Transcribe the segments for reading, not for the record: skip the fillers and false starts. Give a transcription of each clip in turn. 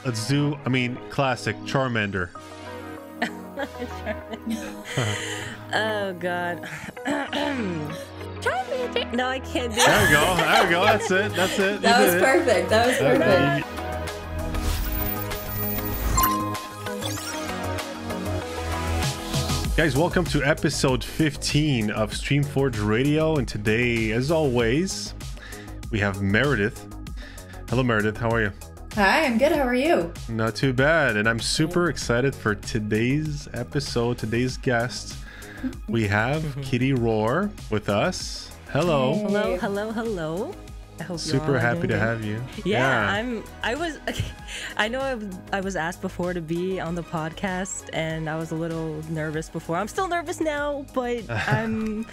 Let's do, I mean, classic Charmander. Oh God. Charmander. No, I can't do it. There we go. There we go. That's it. That's it. That was perfect. That was perfect. Guys, welcome to episode 15 of Streamforge Radio, and today, as always, we have Meredith. Hello, Meredith. How are you? Hi, I'm good. How are you? Not too bad, and I'm super excited for today's episode. Today's guest, we have KittyRawr with us. Hello. Hey. Hello, hello, hello. I hope Super happy to have you. Yeah, I know I was asked before to be on the podcast, and I was a little nervous before. I'm still nervous now, but I'm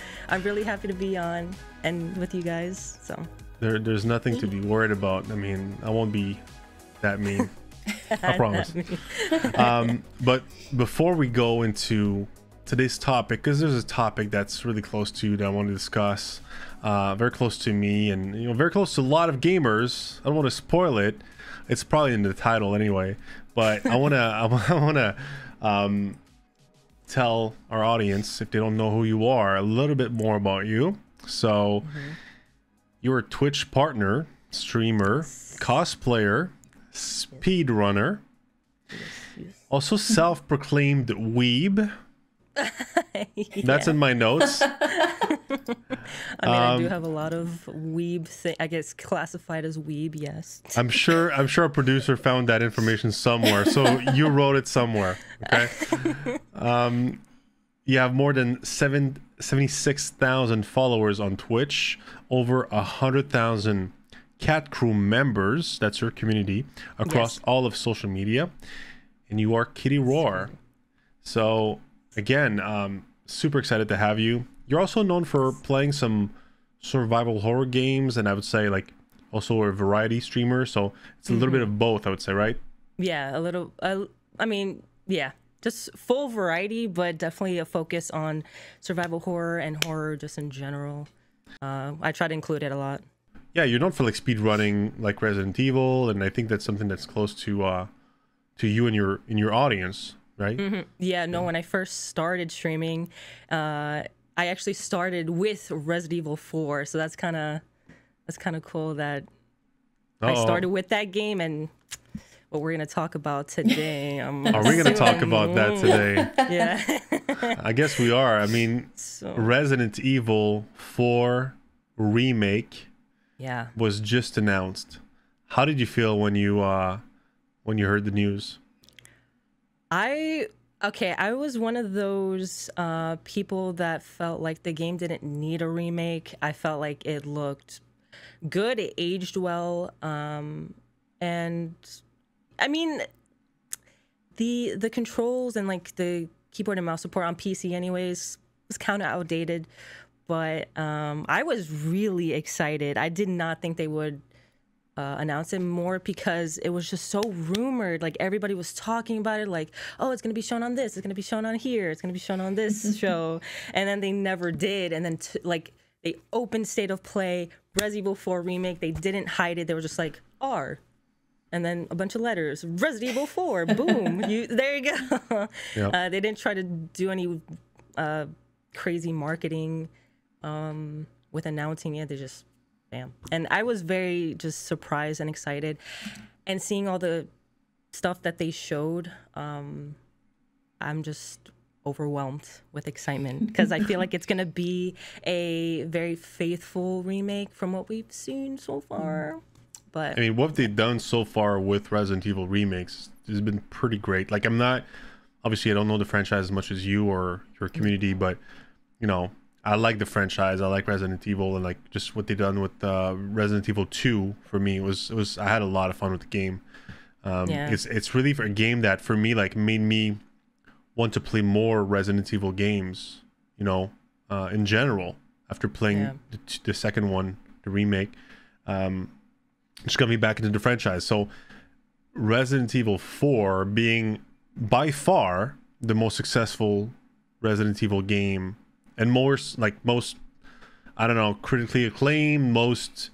really happy to be on and with you guys. So There's nothing to be worried about. I mean, I won't be that mean. I promise. But before we go into today's topic, because there's a topic that's really close to you that I want to discuss, very close to me, and very close to a lot of gamers. I don't want to spoil it. It's probably in the title anyway, but I wanna tell our audience, if they don't know who you are, a little bit more about you. So you're a Twitch partner, streamer, cosplayer, speedrunner, also self-proclaimed weeb. That's in my notes. I do have a lot of weeb I guess classified as weeb, yes. I'm sure a producer found that information somewhere, so you wrote it somewhere. Okay. You have more than 76,000 followers on Twitch, over 100,000 Cat Crew members, that's your community, across all of social media, and you are KittyRawr. So again, super excited to have you. You're also known for playing some survival horror games, and I would say like also a variety streamer, so it's a little bit of both, I would say, right? Yeah, a little. I mean, yeah, just full variety, but definitely a focus on survival horror and horror just in general. I try to include it a lot. Yeah, you're known for like speed running, like Resident Evil, and I think that's something that's close to you and your audience, right? Yeah, no. When I first started streaming, I actually started with Resident Evil 4, so that's kind of cool that I started with that game, and what we're gonna talk about today. Are we gonna talk about that today? Yeah. I guess we are. I mean, Resident Evil 4 Remake was just announced. How did you feel when you heard the news? I was one of those people that felt like the game didn't need a remake. I felt like it looked good, it aged well, and I mean the controls and like the keyboard and mouse support on PC anyways was kind of outdated, but I was really excited. I did not think they would announce it more because it was just so rumored. Like everybody was talking about it, like, oh, it's gonna be shown on this, it's gonna be shown on here, it's gonna be shown on this show, and then they never did. And then like they opened State of Play, Resident Evil 4 Remake. They didn't hide it. They were just like R, and then a bunch of letters, Resident Evil 4. Boom, there you go. Yep. They didn't try to do any crazy marketing with announcing it. They just bam. And I was very just surprised and excited, and seeing all the stuff that they showed, I'm just overwhelmed with excitement because I feel like it's gonna be a very faithful remake from what we've seen so far. But I mean, what they've done so far with Resident Evil remakes has been pretty great. Like, obviously I don't know the franchise as much as you or your community, but I like the franchise. I like Resident Evil, and like just what they've done with Resident Evil 2 for me was I had a lot of fun with the game. It's really for a game that for me like made me want to play more Resident Evil games, in general after playing the second one, the remake. Just got me back into the franchise. So Resident Evil 4 being by far the most successful Resident Evil game, and most I don't know, critically acclaimed, most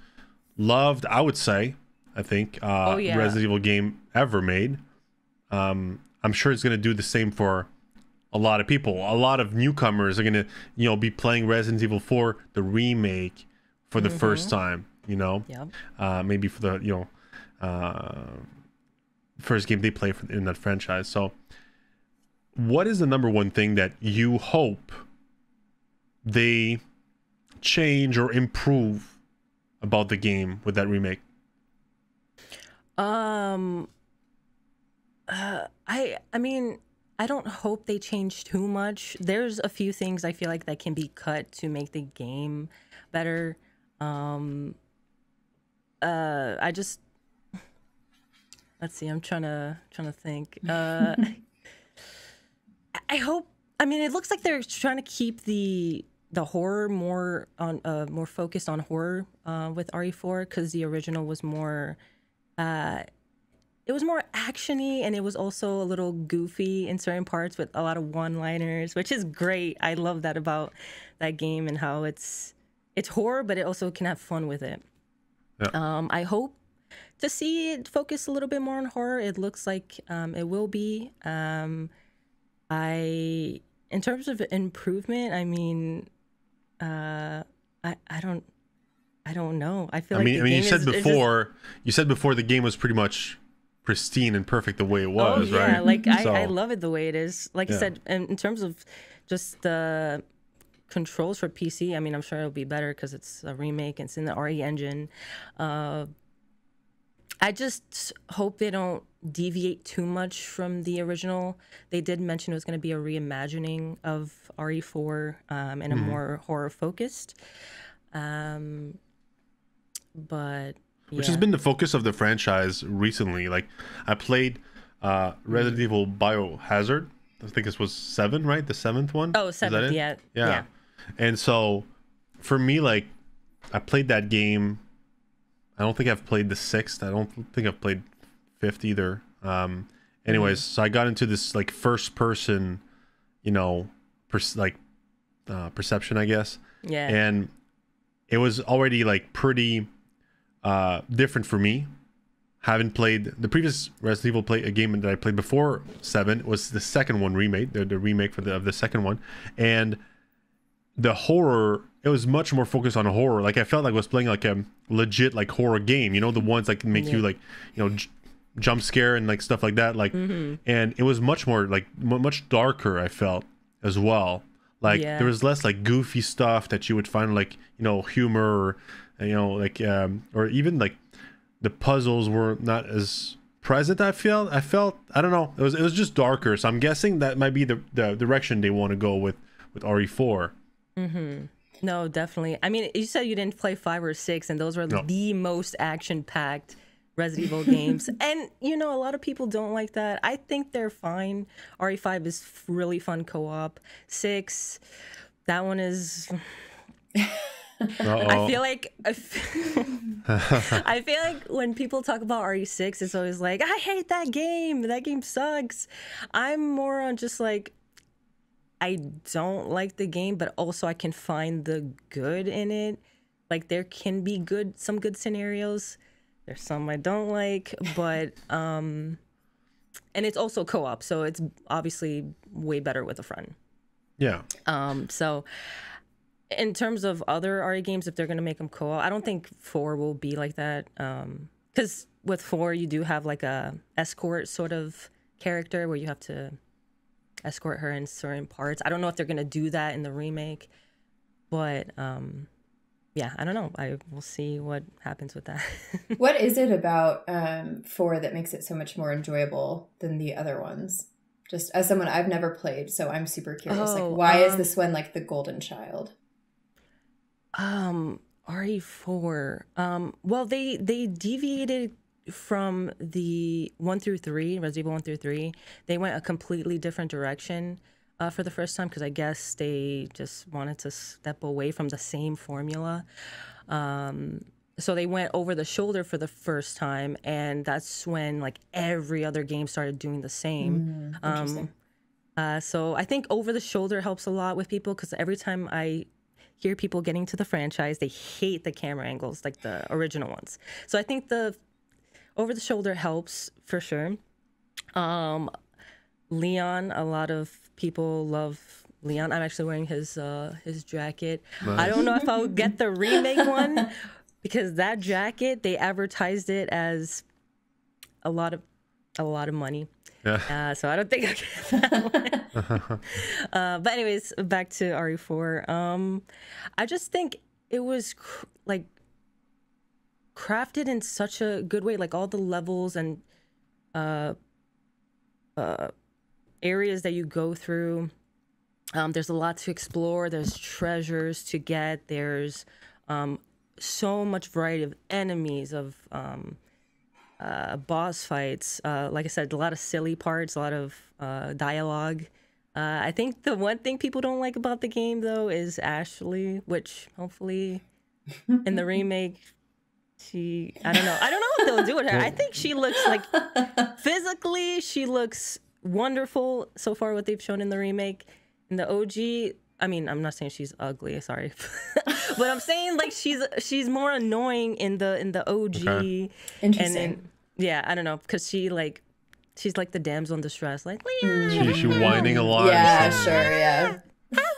loved, I would say, I think, Resident Evil game ever made. I'm sure it's going to do the same for a lot of people. A lot of newcomers are going to, be playing Resident Evil 4, the remake, for the first time, Yeah. maybe for the, first game they play in that franchise. So what is the number one thing that you hope they change or improve about the game with that remake? I mean, I don't hope they change too much. There's a few things I feel like that can be cut to make the game better. I just, let's see, I'm trying to think. I hope, I mean, it looks like they're trying to keep the horror more focused on horror with RE4, because the original was more it was more actiony, and it was also a little goofy in certain parts with a lot of one-liners, which is great. I love that about that game, and how it's horror, but it also can have fun with it. Yeah. I hope to see it focus a little bit more on horror. It looks like it will be. In terms of improvement, I mean, I don't know. I feel like you said before the game was pretty much pristine and perfect the way it was, right? Like I love it the way it is. Like I said, in terms of just the controls for PC, I mean, I'm sure it'll be better because it's a remake and it's in the RE engine. I just hope they don't deviate too much from the original. They did mention it was going to be a reimagining of RE4 and a more horror focused. But which has been the focus of the franchise recently. Like, I played Resident Evil Biohazard. I think this was 7, right? The 7th one? Oh, 7th, yeah. And so, for me, like, I played that game. I don't think I've played the 6th. I don't think I've played 5th either. Anyways, so I got into this, like, first-person, perception, I guess. Yeah. And it was already, like, pretty different for me. Haven't played the previous Resident Evil game that I played before 7 was the second one remade, the remake of the second one, and the horror, it was much more focused on horror. Like, I felt like I was playing like a legit like horror game, the ones that can make you like jump scare and like stuff like that, like and it was much more like much darker, I felt, as well. Like there was less like goofy stuff that you would find, like humor, or like or even like the puzzles were not as present. I felt I don't know, it was just darker. So I'm guessing that might be the direction they want to go with RE4. No, definitely. I mean, you said you didn't play 5 or 6, and those were the most action-packed Resident Evil games. And a lot of people don't like that. I think they're fine. RE5 is really fun co-op. 6, that one is I feel like when people talk about RE6, it's always like, I hate that game. That game sucks. I'm more on just like, I don't like the game, but also I can find the good in it. Like, there can be some good scenarios. There's some I don't like, but and it's also co-op, so it's obviously way better with a friend. Yeah. So in terms of other RE games, if they're gonna make them co-op, I don't think 4 will be like that. Because with 4, you do have like a escort sort of character where you have to escort her in certain parts. I don't know if they're gonna do that in the remake, but yeah, I don't know. We'll see what happens with that. What is it about 4 that makes it so much more enjoyable than the other ones? Just as someone, I've never played, so I'm super curious. Like, why is this one like the golden child? RE4. Well, they deviated from the 1 through 3, Resident Evil 1 through 3. They went a completely different direction for the first time, because I guess they just wanted to step away from the same formula. So they went over the shoulder for the first time, and that's when like every other game started doing the same. Interesting. So I think over the shoulder helps a lot with people, because every time I hear people getting to the franchise, they hate the camera angles like the original ones. So I think over the shoulder helps for sure. Leon, a lot of people love Leon. I'm actually wearing his jacket. Nice. I don't know if I'll get the remake one because that jacket, they advertised it as a lot of money. Yeah. So I don't think I'll get that one. But anyways, back to RE4. I just think it was like crafted in such a good way, like all the levels and areas that you go through. There's a lot to explore. There's treasures to get. There's so much variety of enemies, of boss fights. Like I said, a lot of silly parts, a lot of dialogue. I think the one thing people don't like about the game, though, is Ashley, which hopefully in the remake, I don't know what they'll do with her. I think she looks like, physically, she looks wonderful so far, what they've shown in the remake. In the OG, I mean, I'm not saying she's ugly, sorry. But I'm saying, like, she's more annoying in the OG. Okay. Interesting. And then, yeah, I don't know, because she's like the damsel in distress, like, Leon. She whining a lot. Yeah, sure, yeah.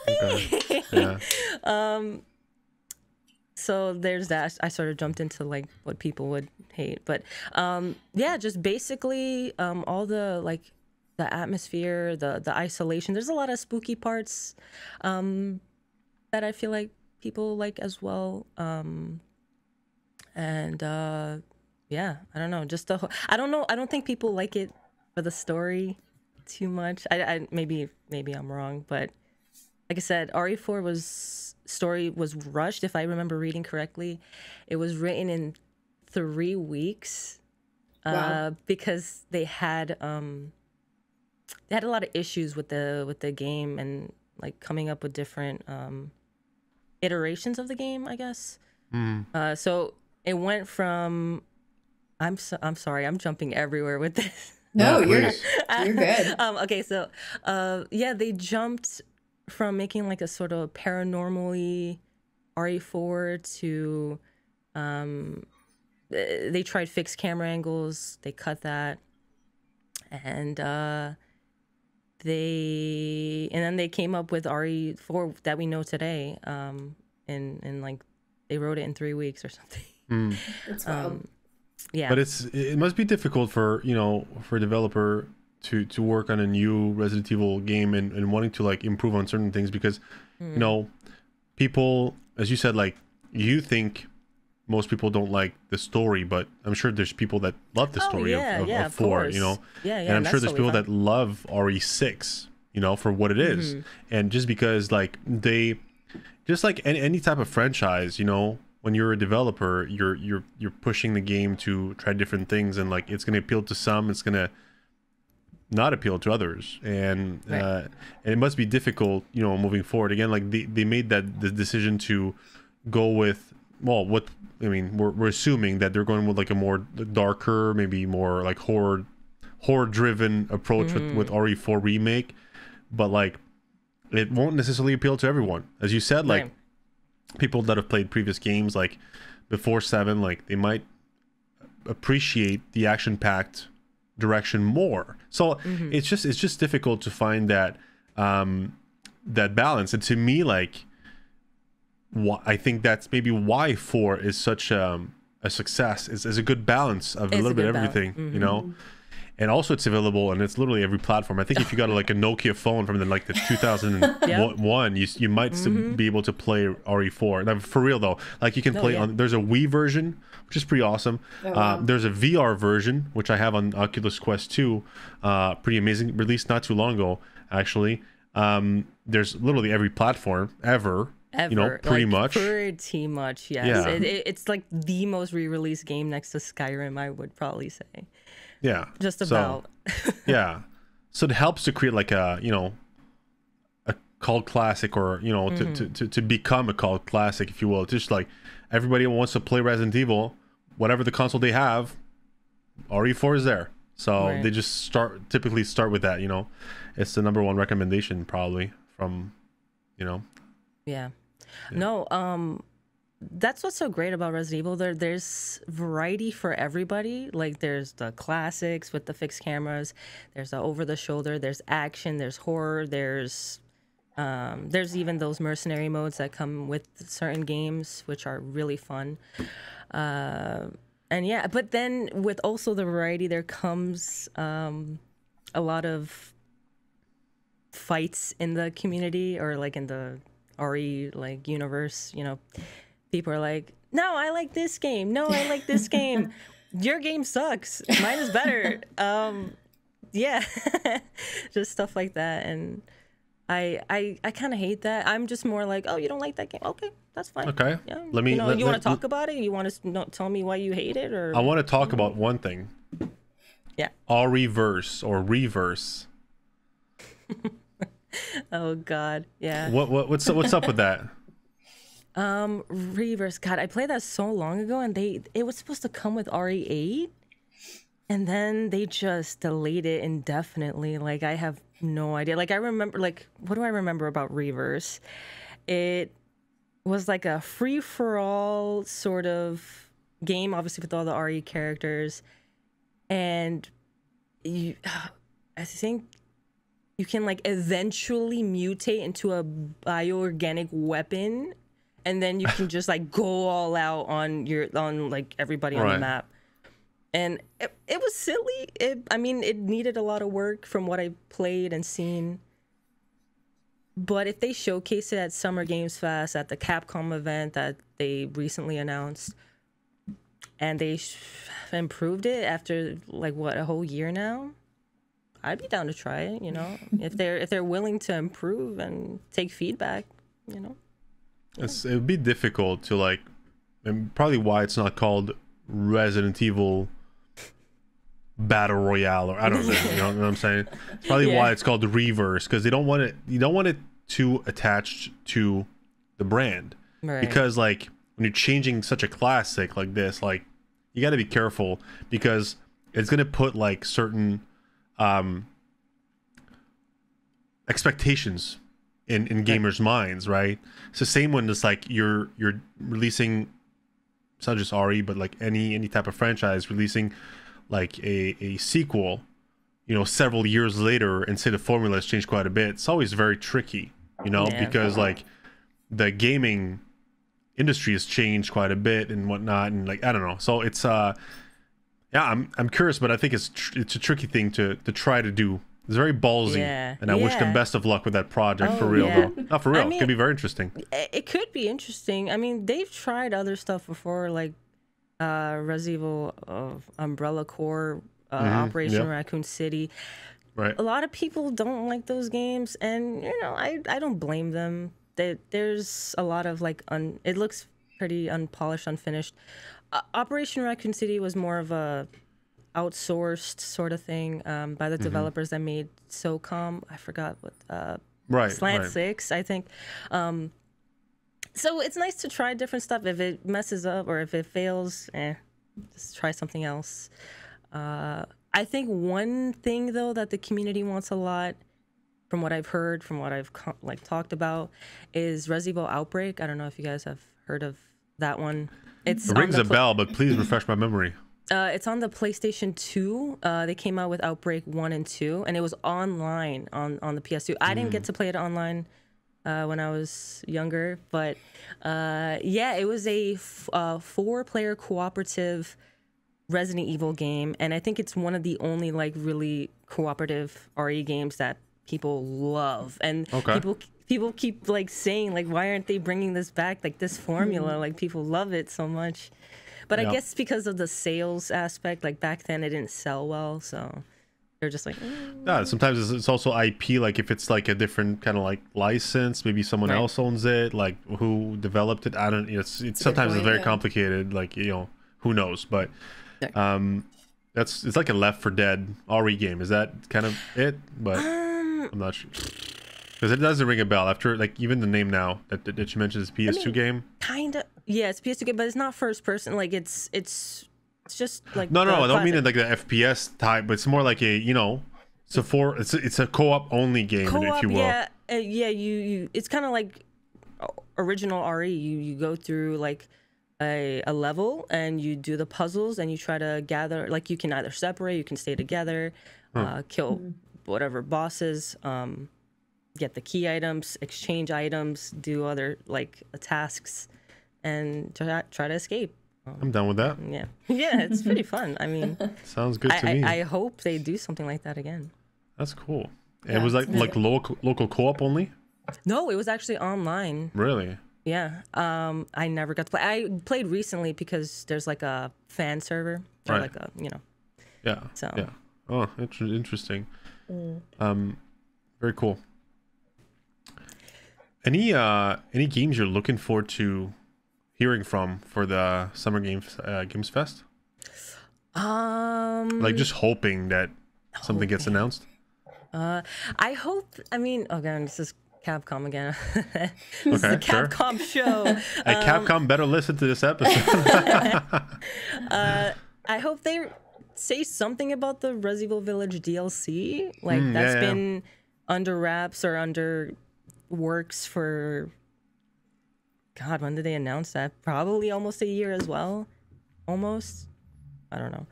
Okay. Yeah. So there's that. I sort of jumped into like what people would hate, but yeah, just basically all the like the atmosphere, the isolation. There's a lot of spooky parts that I feel like people like as well. And yeah, I don't know. Just I don't know. I don't think people like it for the story too much. I maybe I'm wrong, but like I said, RE4 story was rushed. If I remember reading correctly, it was written in 3 weeks. Wow. Because they had a lot of issues with the game and like coming up with different iterations of the game, I guess. So it went from I'm sorry, I'm jumping everywhere with this. No, you're good. Okay, so yeah, they jumped from making like a sort of paranormally RE4 to they tried fixed camera angles, they cut that, and then they came up with RE4 that we know today, and like they wrote it in 3 weeks or something. That's wild. Yeah, but it must be difficult for for a developer to work on a new Resident Evil game and wanting to like improve on certain things, because people, as you said, like you think most people don't like the story, but I'm sure there's people that love the story of 4, and I'm sure there's people that love RE6, for what it is. And just because like they just like any type of franchise, when you're a developer, you're pushing the game to try different things, and like it's going to appeal to some, it's going to not appeal to others, and and it must be difficult, moving forward. Again, like they made the decision to go with, well, what I mean, we're assuming that they're going with like a more darker, maybe more like horror driven approach with RE4 remake, but like it won't necessarily appeal to everyone, as you said. Like people that have played previous games like before 7, like they might appreciate the action-packed direction more. So it's just difficult to find that that balance. And to me, like, I think that's maybe why 4 is such a success. Is a good balance of a little bit of everything, And also it's available, and it's literally every platform. I think if you got like a Nokia phone from the 2001, you might still be able to play RE4. Now, for real though, like you can play on. There's a Wii version, which is pretty awesome. There's a VR version, which I have on Oculus Quest 2. Pretty amazing. Released not too long ago, actually. There's literally every platform ever. Pretty much. Pretty much, yes. Yeah. It's like the most re-released game next to Skyrim, I would probably say. Yeah, just about. Yeah, so it helps to create like a a cult classic, or to become a cult classic, if you will. It's just like everybody wants to play Resident Evil, whatever the console they have, RE4 is there. So they just typically start with that. It's the #1 recommendation probably from. Yeah. No. that's what's so great about Resident Evil. There's variety for everybody. Like there's the classics with the fixed cameras, there's the over the shoulder, there's action, there's horror, there's even those mercenary modes that come with certain games, which are really fun. And yeah, but then with also the variety, there comes a lot of fights in the community, or like in the RE like universe. You know, people are like, no, I like this game. No, I like this game. Your game sucks. Mine is better. Yeah, just stuff like that. And I kind of hate that. I'm just more like, oh, you don't like that game? Okay, that's fine. Okay. Yeah. Let me. You want to talk about it? You want to tell me why you hate it? Or I want to talk about one thing. Yeah. Reverse or reverse. Oh God, yeah. What's up with that? Reverse. God, I played that so long ago, and it was supposed to come with RE8, and then they just delayed it indefinitely. Like I have no idea. Like I remember, like what do I remember about Reverse? It was like a free for all sort of game, obviously with all the RE characters, and I think you can like eventually mutate into a bioorganic weapon, and then you can just like go all out on like everybody on the map. And it was silly. I mean, it needed a lot of work from what I played and seen. But if they showcase it at Summer Games Fest, at the Capcom event that they recently announced, and they improved it after like what, a whole year now, I'd be down to try it. You know, if they're willing to improve and take feedback, you know. Yeah. It would be difficult to like, and probably why it's not called Resident Evil Battle Royale, or I don't know. You know what I'm saying? It's probably why it's called Reverse, because they don't want it. You don't want it too attached to the brand, right? Because like when you're changing such a classic like this, like you got to be careful, because it's gonna put like certain expectations in gamers' minds, right? It's the same when it's like you're releasing, it's not just RE, but like any type of franchise releasing like a sequel, you know, several years later, and say the formula has changed quite a bit. It's always very tricky, you know, because like the gaming industry has changed quite a bit and whatnot, and like I don't know. So it's yeah, I'm curious, but I think it's a tricky thing to try to do. It's very ballsy, and I wish them best of luck with that project. For real though. Not for real. I mean, it could be very interesting. It could be interesting. I mean, they've tried other stuff before, like Resident Evil Umbrella Corps, Operation Raccoon City. Right. A lot of people don't like those games, and you know, I don't blame them. There's a lot of like it looks pretty unpolished, unfinished. Operation Raccoon City was more of a outsourced sort of thing by the developers that made SOCOM. I forgot what Slant 6, I think. So it's nice to try different stuff. If it messes up or if it fails, just try something else. I think one thing though that the community wants a lot, from what I've heard, from what I've like talked about, is Resident Evil Outbreak. I don't know if you guys have heard of that one. It rings a bell, but please refresh my memory. It's on the PlayStation 2. They came out with Outbreak 1 and 2, and it was online on the PS2. I didn't get to play it online when I was younger, but yeah, it was a 4-player cooperative Resident Evil game, and I think it's one of the only like really cooperative RE games that people love. And people keep like saying like, why aren't they bringing this back, like this formula? Like people love it so much. But I guess because of the sales aspect, like back then it didn't sell well, so they're just like. Yeah, sometimes it's also IP. Like if it's like a different kind of like license, maybe someone else owns it. Like who developed it? I don't. You know, it's sometimes it's very complicated. Like you know, who knows? But it's like a Left 4 Dead RE game. Is that kind of it? But I'm not sure. Because it doesn't ring a bell after like even the name now that you mentioned is PS2 game. Kind of, yeah, it's PS2 game, but it's not first person. Like it's just like no, I don't mean it like the FPS type, but it's more like a it's a co-op only game, if you will. You it's kind of like original RE, you go through like a level and you do the puzzles and you try to gather, like you can either separate, you can stay together, kill whatever bosses, get the key items, exchange items, do other like tasks, and try to escape. I'm done with that. Yeah, it's pretty fun. I mean, sounds good to me. I hope they do something like that again. That's cool. And it was like local co-op only? No, it was actually online. Really? Yeah. I never got to play. I played recently because there's like a fan server, or like a Yeah. So yeah. Oh, interesting. Very cool. Any games you're looking forward to hearing from for the Summer Games Fest? Like just hoping that something gets announced. I hope. I mean, again, this is Capcom again. This is the Capcom show. Hey, Capcom, better listen to this episode. I hope they say something about the Resident Evil Village DLC. Like that's been under wraps or under works for. God, when did they announce that? Probably almost a year as well. Almost. I don't know.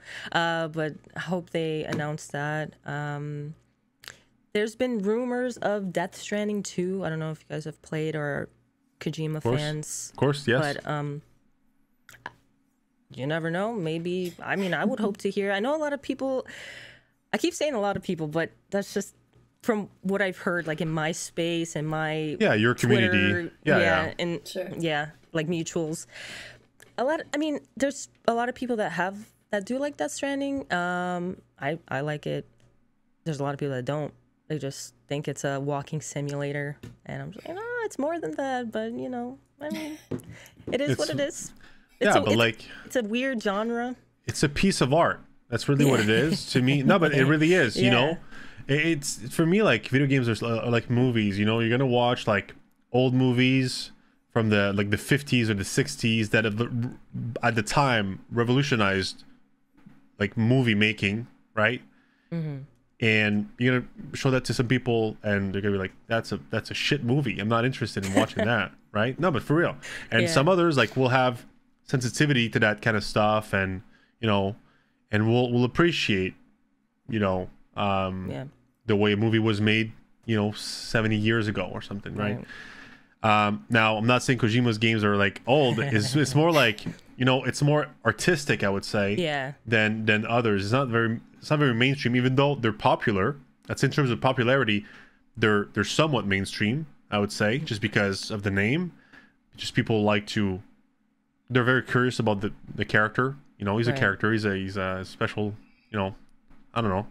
But I hope they announce that. There's been rumors of Death Stranding 2. I don't know if you guys have played or are Kojima fans. Of course, yes. But you never know. Maybe, I mean, I would hope to hear. I know a lot of people, I keep saying a lot of people, but that's just from what I've heard, like in my space and my your community. Twitter, and like mutuals. There's a lot of people that do like Death Stranding. I like it. There's a lot of people that don't. They just think it's a walking simulator, and I'm just like, no, it's more than that. But I mean, it is what it is. It's a weird genre. It's a piece of art. That's really what it is to me. No, but it really is. You know, it's for me like video games are like movies. You know, you're gonna watch like old movies from the 50s or the 60s that have at the time revolutionized like movie making, right? And you're gonna show that to some people and they're gonna be like, that's a shit movie, I'm not interested in watching that. Right? No, but for real. And some others like will have sensitivity to that kind of stuff, and and we'll appreciate the way a movie was made 70 years ago or something, right? Now I'm not saying Kojima's games are like old. It's more like it's more artistic, I would say, than others. It's not very mainstream, even though they're popular. That's in terms of popularity, they're somewhat mainstream, I would say, just because of the name. Just people they're very curious about the character. He's a character. He's a special, I don't know,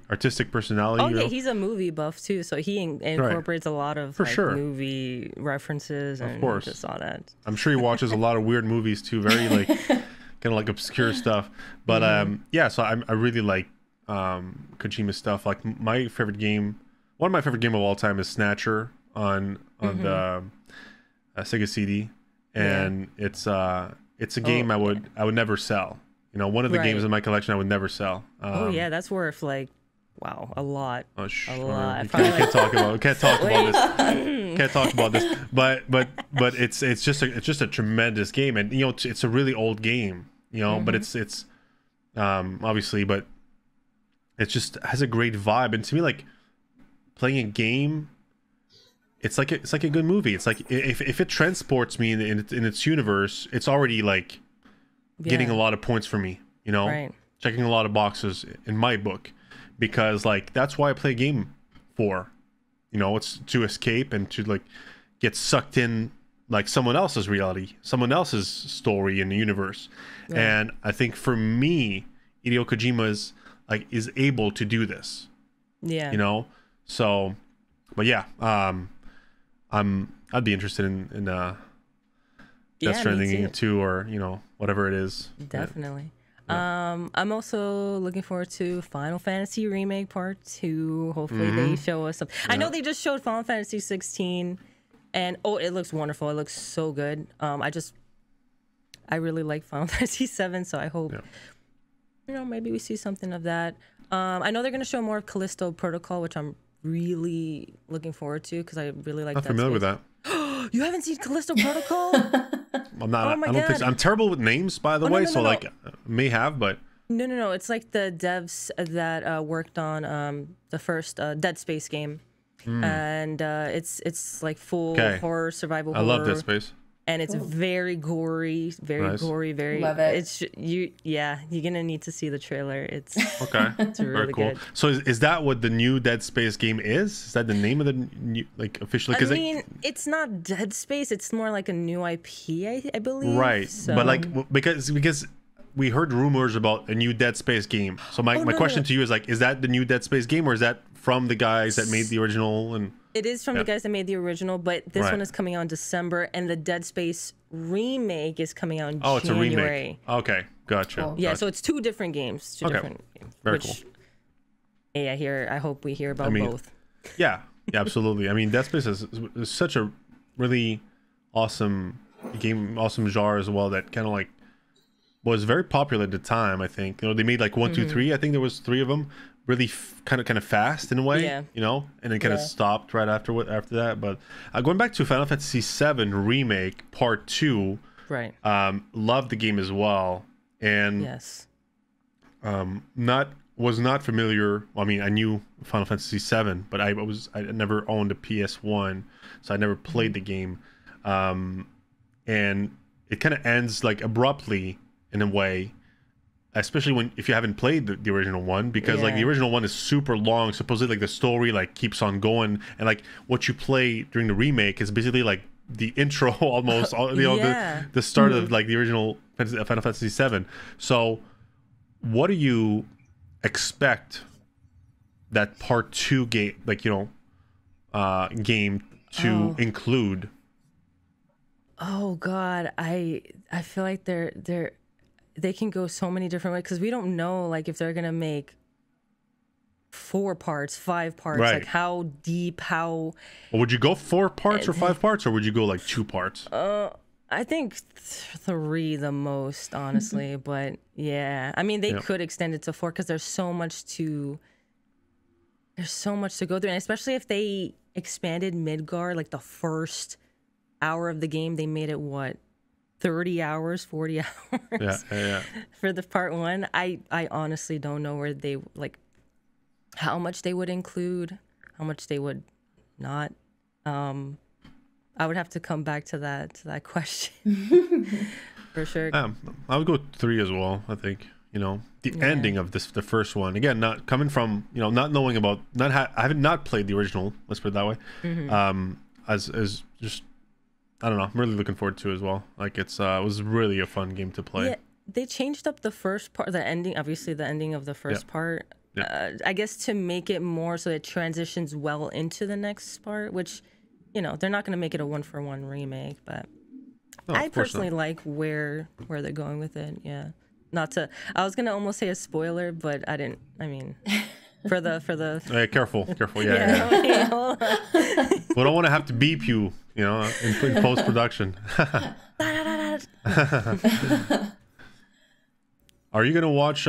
artistic personality. He's a movie buff too, so he incorporates a lot of movie references and just all that. I'm sure he watches a lot of weird movies too, very like kind of like obscure stuff. But so I really like Kojima stuff. Like one of my favorite game of all time is Snatcher on the Sega CD, and it's a game I would never sell. One of the games in my collection I would never sell. That's worth like, wow, a lot. Oh, sure. A lot. We can't talk about this. Can't talk about this. But it's just a tremendous game, and it's a really old game. But it's obviously, but it just has a great vibe. And to me, like playing a game, it's like a good movie. It's like if it transports me in its universe, it's already like getting a lot of points for me, checking a lot of boxes in my book, because like that's why I play a game for, it's to escape and to like get sucked in like someone else's reality, someone else's story in the universe. And I think for me, Hideo Kojima is able to do this. So, but I'd be interested in Death Stranding 2 or whatever it is. Definitely. I'm also looking forward to Final Fantasy Remake Part 2. Hopefully they show us something. I know they just showed Final Fantasy 16, and it looks wonderful. It looks so good. I really like Final Fantasy 7, so I hope maybe we see something of that. I know they're going to show more of Callisto Protocol, which I'm really looking forward to because I really like that. Not familiar with that. You haven't seen Callisto Protocol? I'm not. Oh my I don't think so. God. I'm terrible with names, by the way. no, so no. like, may have, but No. It's like the devs that worked on the first Dead Space game, and it's like full horror, survival horror. I love Dead Space. And it's very gory, very gory, very. Love it. It's you're gonna need to see the trailer. It's Okay. it's really Very cool. good. So is that what the new Dead Space game is? Is that the name of the new, like, officially? I mean, it's not Dead Space. It's more like a new IP, I believe. Right. So. But like, because we heard rumors about a new Dead Space game. So my question to you is like, is that the new Dead Space game, or is that from the guys that made the original? And it is from the guys that made the original, but this one is coming out in December, and the Dead Space remake is coming out in January. It's a remake. Okay, gotcha. Cool. Yeah, so it's two different games. Different games. Very cool. Hey, I hope we hear about both. Yeah, absolutely. I mean, Dead Space is such a really awesome game, awesome genre as well, that kind of like was very popular at the time. I think, you know, they made like 1, 2, 3. I think there was 3 of them. Really kind of fast in a way, you know, and then kind of stopped right after that. But going back to Final Fantasy VII Remake Part 2, right? Loved the game as well, and was not familiar. Well, I mean, I knew Final Fantasy VII, but I never owned a PS1, so I never played the game. And it kind of ends like abruptly in a way, especially if you haven't played the original one, because like the original one is super long. Supposedly like the story like keeps on going, and like what you play during the remake is basically like the intro almost, you know, the start of like the original Final Fantasy VII. So what do you expect that part 2 game, like, you know, game to include? Oh God, I feel like they can go so many different ways, because we don't know like if they're gonna make 4 parts, 5 parts, like how deep, how. Well, would you go 4 parts or 5 parts, or would you go like 2 parts? I think 3 the most, honestly. But yeah, I mean, they could extend it to 4, because there's so much to go through, and especially if they expanded Midgar, like the first hour of the game, they made it 30 hours, 40 hours for the part 1. I honestly don't know where they like how much they would include, how much they would not. I would have to come back to that question for sure. I would go 3 as well. I think, you know, the ending of the first one, again, not coming from, you know, not knowing about, I haven't not played the original, let's put it that way. As just, I don't know, I'm really looking forward to it as well. Like it was really a fun game to play. Yeah, they changed up the first part, the ending, obviously the ending of the first part. I guess to make it more so it transitions well into the next part, which, you know, they're not going to make it a 1-for-1 remake, but I personally like where they're going with it. Yeah, I was going to almost say a spoiler, but I didn't. I mean, for the. Hey, careful. Yeah. Hold on. We don't want to have to beep you, you know, in post-production. Are you gonna watch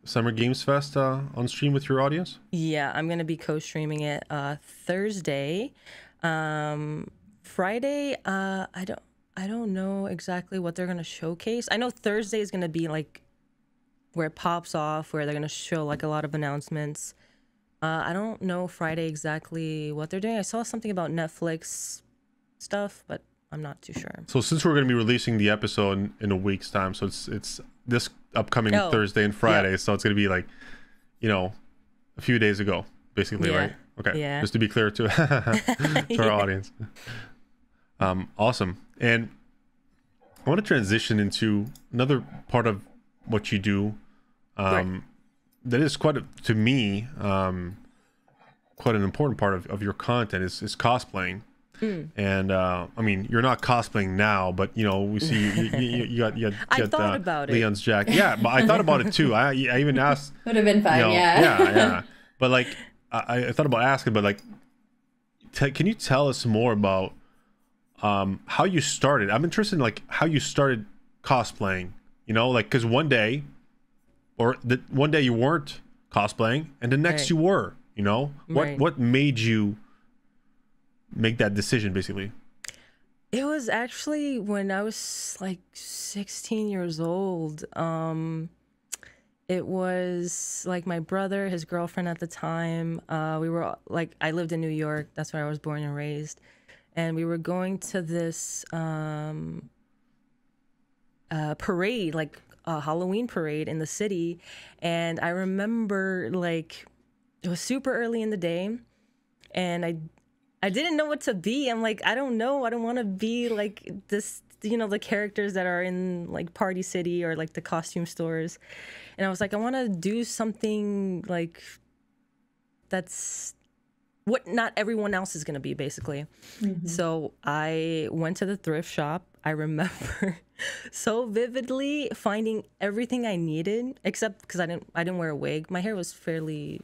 Summer Games Fest on stream with your audience? Yeah, I'm gonna be co-streaming it Thursday. Friday, I don't know exactly what they're gonna showcase. I know Thursday is gonna be like where it pops off, where they're gonna show like a lot of announcements. I don't know Friday exactly what they're doing. I saw something about Netflix stuff, but I'm not too sure. So since we're going to be releasing the episode in a week's time, so it's this upcoming Thursday and Friday, so it's going to be like, you know, a few days ago, basically, right? Okay, just to be clear to our audience. Awesome. And I want to transition into another part of what you do. That is to me, quite an important part of your content is cosplaying. And I mean, you're not cosplaying now, but you know, we see you got I thought about Leon's jacket. Yeah, but I thought about it too. I even asked. Would have been fun. You know, yeah. Yeah. But like, I thought about asking, but like, can you tell us more about how you started? I'm interested in like how you started cosplaying. You know, like because one day you weren't cosplaying, and the next you were. You know, what made you make that decision, basically? It was actually when I was like 16 years old. It was like my brother, his girlfriend at the time. We were like, I lived in New York. That's where I was born and raised. And we were going to this parade, like a Halloween parade in the city. And I remember like it was super early in the day, and I didn't know what to be. I'm like, I don't know. I don't want to be like this, you know, the characters that are in like Party City or like the costume stores. And I was like, I want to do something like that's what not everyone else is going to be, basically. Mm-hmm. So I went to the thrift shop. I remember so vividly finding everything I needed, except because I didn't wear a wig. My hair was fairly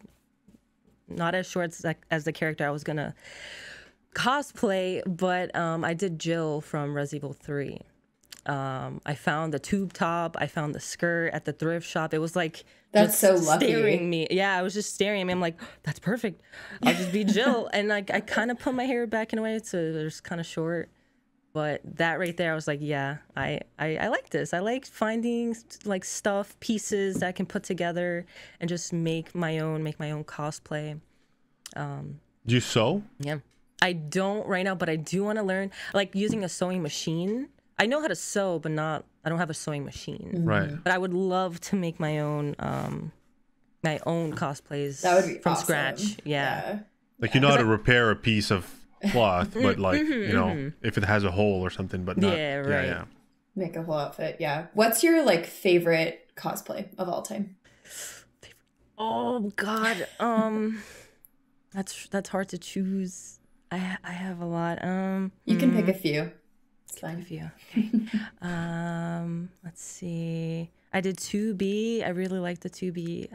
not as short as the character I was gonna cosplay, but I did Jill from Resident Evil 3. I found the tube top, I found the skirt at the thrift shop. It was like that's so lucky. Staring me. Yeah, I was just staring at me. I'm like, that's perfect. I'll just be Jill. And like I kind of put my hair back in a way so it's kind of short. But that right there, I was like, yeah, I like this. I like finding like stuff, pieces that I can put together and just make my own cosplay. Do you sew? Yeah. I don't right now, but I do want to learn, like using a sewing machine. I know how to sew, but I don't have a sewing machine. Mm-hmm. Right. But I would love to make my own cosplays that would be from awesome. Scratch. Yeah. Like you know how to repair a piece of cloth, but like you know, if it has a hole or something, but not. Yeah, right. Yeah. Make a whole outfit. Yeah. What's your like favorite cosplay of all time? Oh God. That's hard to choose. I have a lot. You can pick a few. It's fine. A few. Okay. Let's see. I did 2B. I really liked the 2B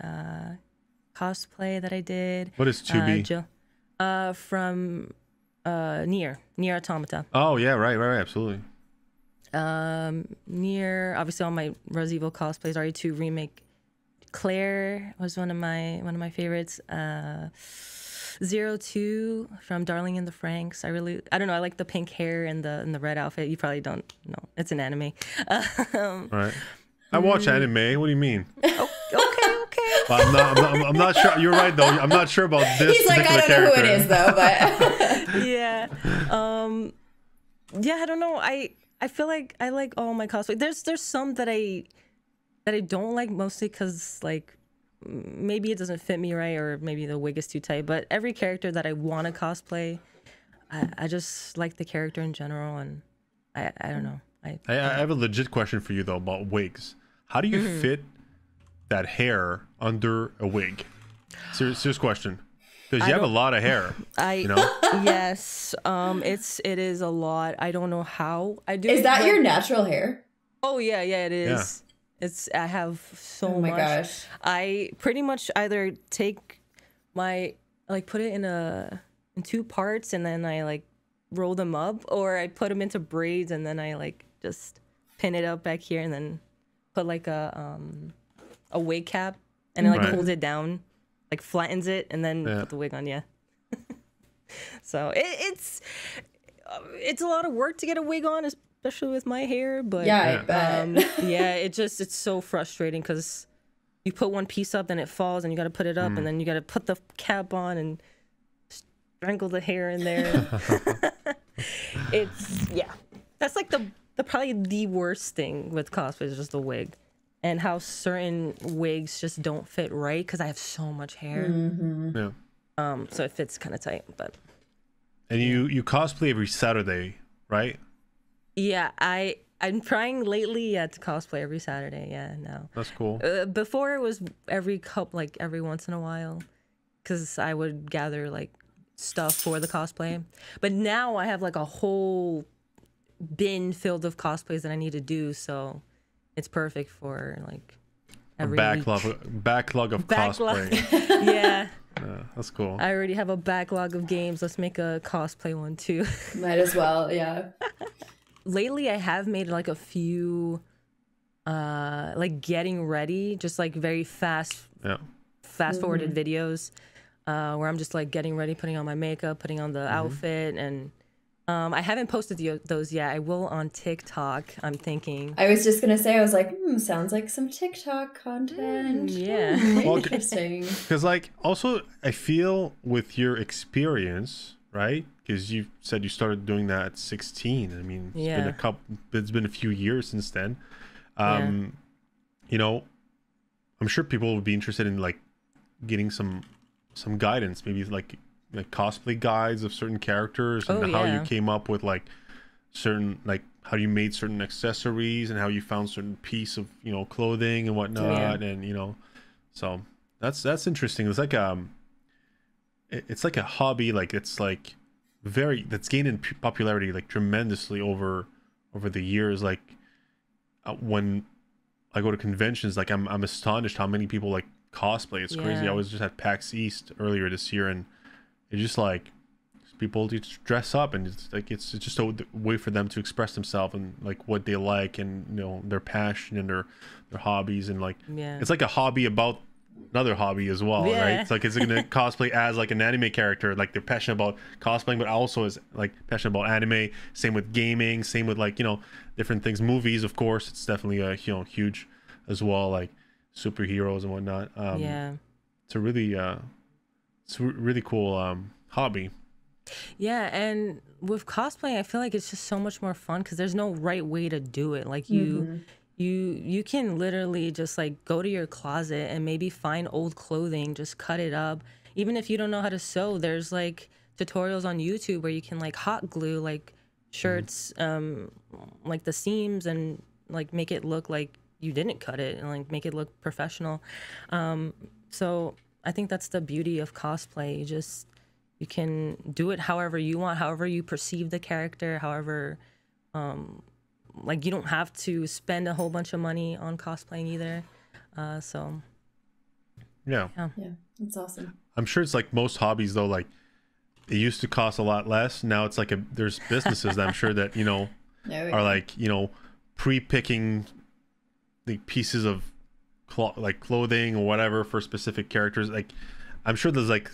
cosplay that I did. What is 2B? Jill. From Nier Automata. Oh yeah, right, absolutely. Nier, obviously all my Resident Evil cosplays. RE2 Remake. Claire was one of my favorites. 02 from Darling in the Franxx. I don't know. I like the pink hair and the red outfit. You probably don't know. It's an anime. Right. I watch anime. What do you mean? Oh, okay. Well, I'm not sure. You're right though. I'm not sure about this. He's like, I don't know who it is though, but yeah. Yeah, I don't know. I feel like I like all my cosplay. There's some that I don't like, mostly because like maybe it doesn't fit me right, or maybe the wig is too tight. But every character that I want to cosplay, I just like the character in general, and I don't know. I have a legit question for you though about wigs. How do you fit that hair under a wig? Serious question. Because you have a lot of hair. You know? Yes. It is a lot. I don't know how I do. Is that your natural hair? Oh yeah, it is. Yeah. I have so much. Oh my gosh. I pretty much either take my put it in two parts and then I like roll them up, or I put them into braids and then I like just pin it up back here and then put like a wig cap and it like holds it down, like flattens it and then put the wig on. Yeah. So it's a lot of work to get a wig on, especially with my hair, but yeah, I bet. Yeah, it's so frustrating because you put one piece up and it falls and you got to put it up and then you got to put the cap on and strangle the hair in there. That's like the probably the worst thing with cosplay is just the wig, and how certain wigs just don't fit right because I have so much hair. Yeah. So it fits kind of tight, but. And you cosplay every Saturday, right? Yeah, I'm trying lately to cosplay every Saturday. Yeah, now. That's cool. Before it was every once in a while, because I would gather like stuff for the cosplay. But now I have like a whole bin filled of cosplays that I need to do, so it's perfect for like every backlog of cosplay. Yeah. That's cool. I already have a backlog of games. Let's make a cosplay one too. Might as well, yeah. Lately I have made like a few like getting ready, just like very fast forwarded videos. where I'm just like getting ready, putting on my makeup, putting on the outfit, and I haven't posted those yet. I will on TikTok, I'm thinking. I was just gonna say, I was like, sounds like some TikTok content. Yeah. Interesting. Because like also I feel with your experience, right? Because you said you started doing that at 16. I mean, it's been a few years since then. You know, I'm sure people would be interested in like getting some guidance, maybe like cosplay guides of certain characters and how you came up with like certain, like how you made certain accessories and how you found certain piece of, you know, clothing and whatnot. And you know, so that's interesting. It's like it's like a hobby, like it's like that's gained in popularity like tremendously over the years. Like when I go to conventions, like I'm astonished how many people like cosplay. It's crazy. I was just at PAX East earlier this year, and it's just like people just dress up, and it's like it's just a way for them to express themselves and like what they like, and you know, their passion and their hobbies, and like it's like a hobby about another hobby as well, right? It's like it's gonna cosplay as like an anime character, like they're passionate about cosplaying, but also is like passionate about anime. Same with gaming, same with like, you know, different things. Movies, of course, it's definitely you know, huge as well, like superheroes and whatnot. It's a really cool hobby. Yeah, and with cosplaying, I feel like it's just so much more fun because there's no right way to do it. Like you can literally just like go to your closet and maybe find old clothing, just cut it up. Even if you don't know how to sew, there's like tutorials on YouTube where you can like hot glue like shirts, like the seams, and like make it look like you didn't cut it, and like make it look professional. So I think that's the beauty of cosplay. You can do it however you want, however you perceive the character, however, like you don't have to spend a whole bunch of money on cosplaying either. So yeah, that's awesome. I'm sure it's like most hobbies though, like it used to cost a lot less. Now it's like there's businesses that I'm sure that, you know, are like, you know, pre-picking the pieces of like clothing or whatever for specific characters. Like I'm sure there's like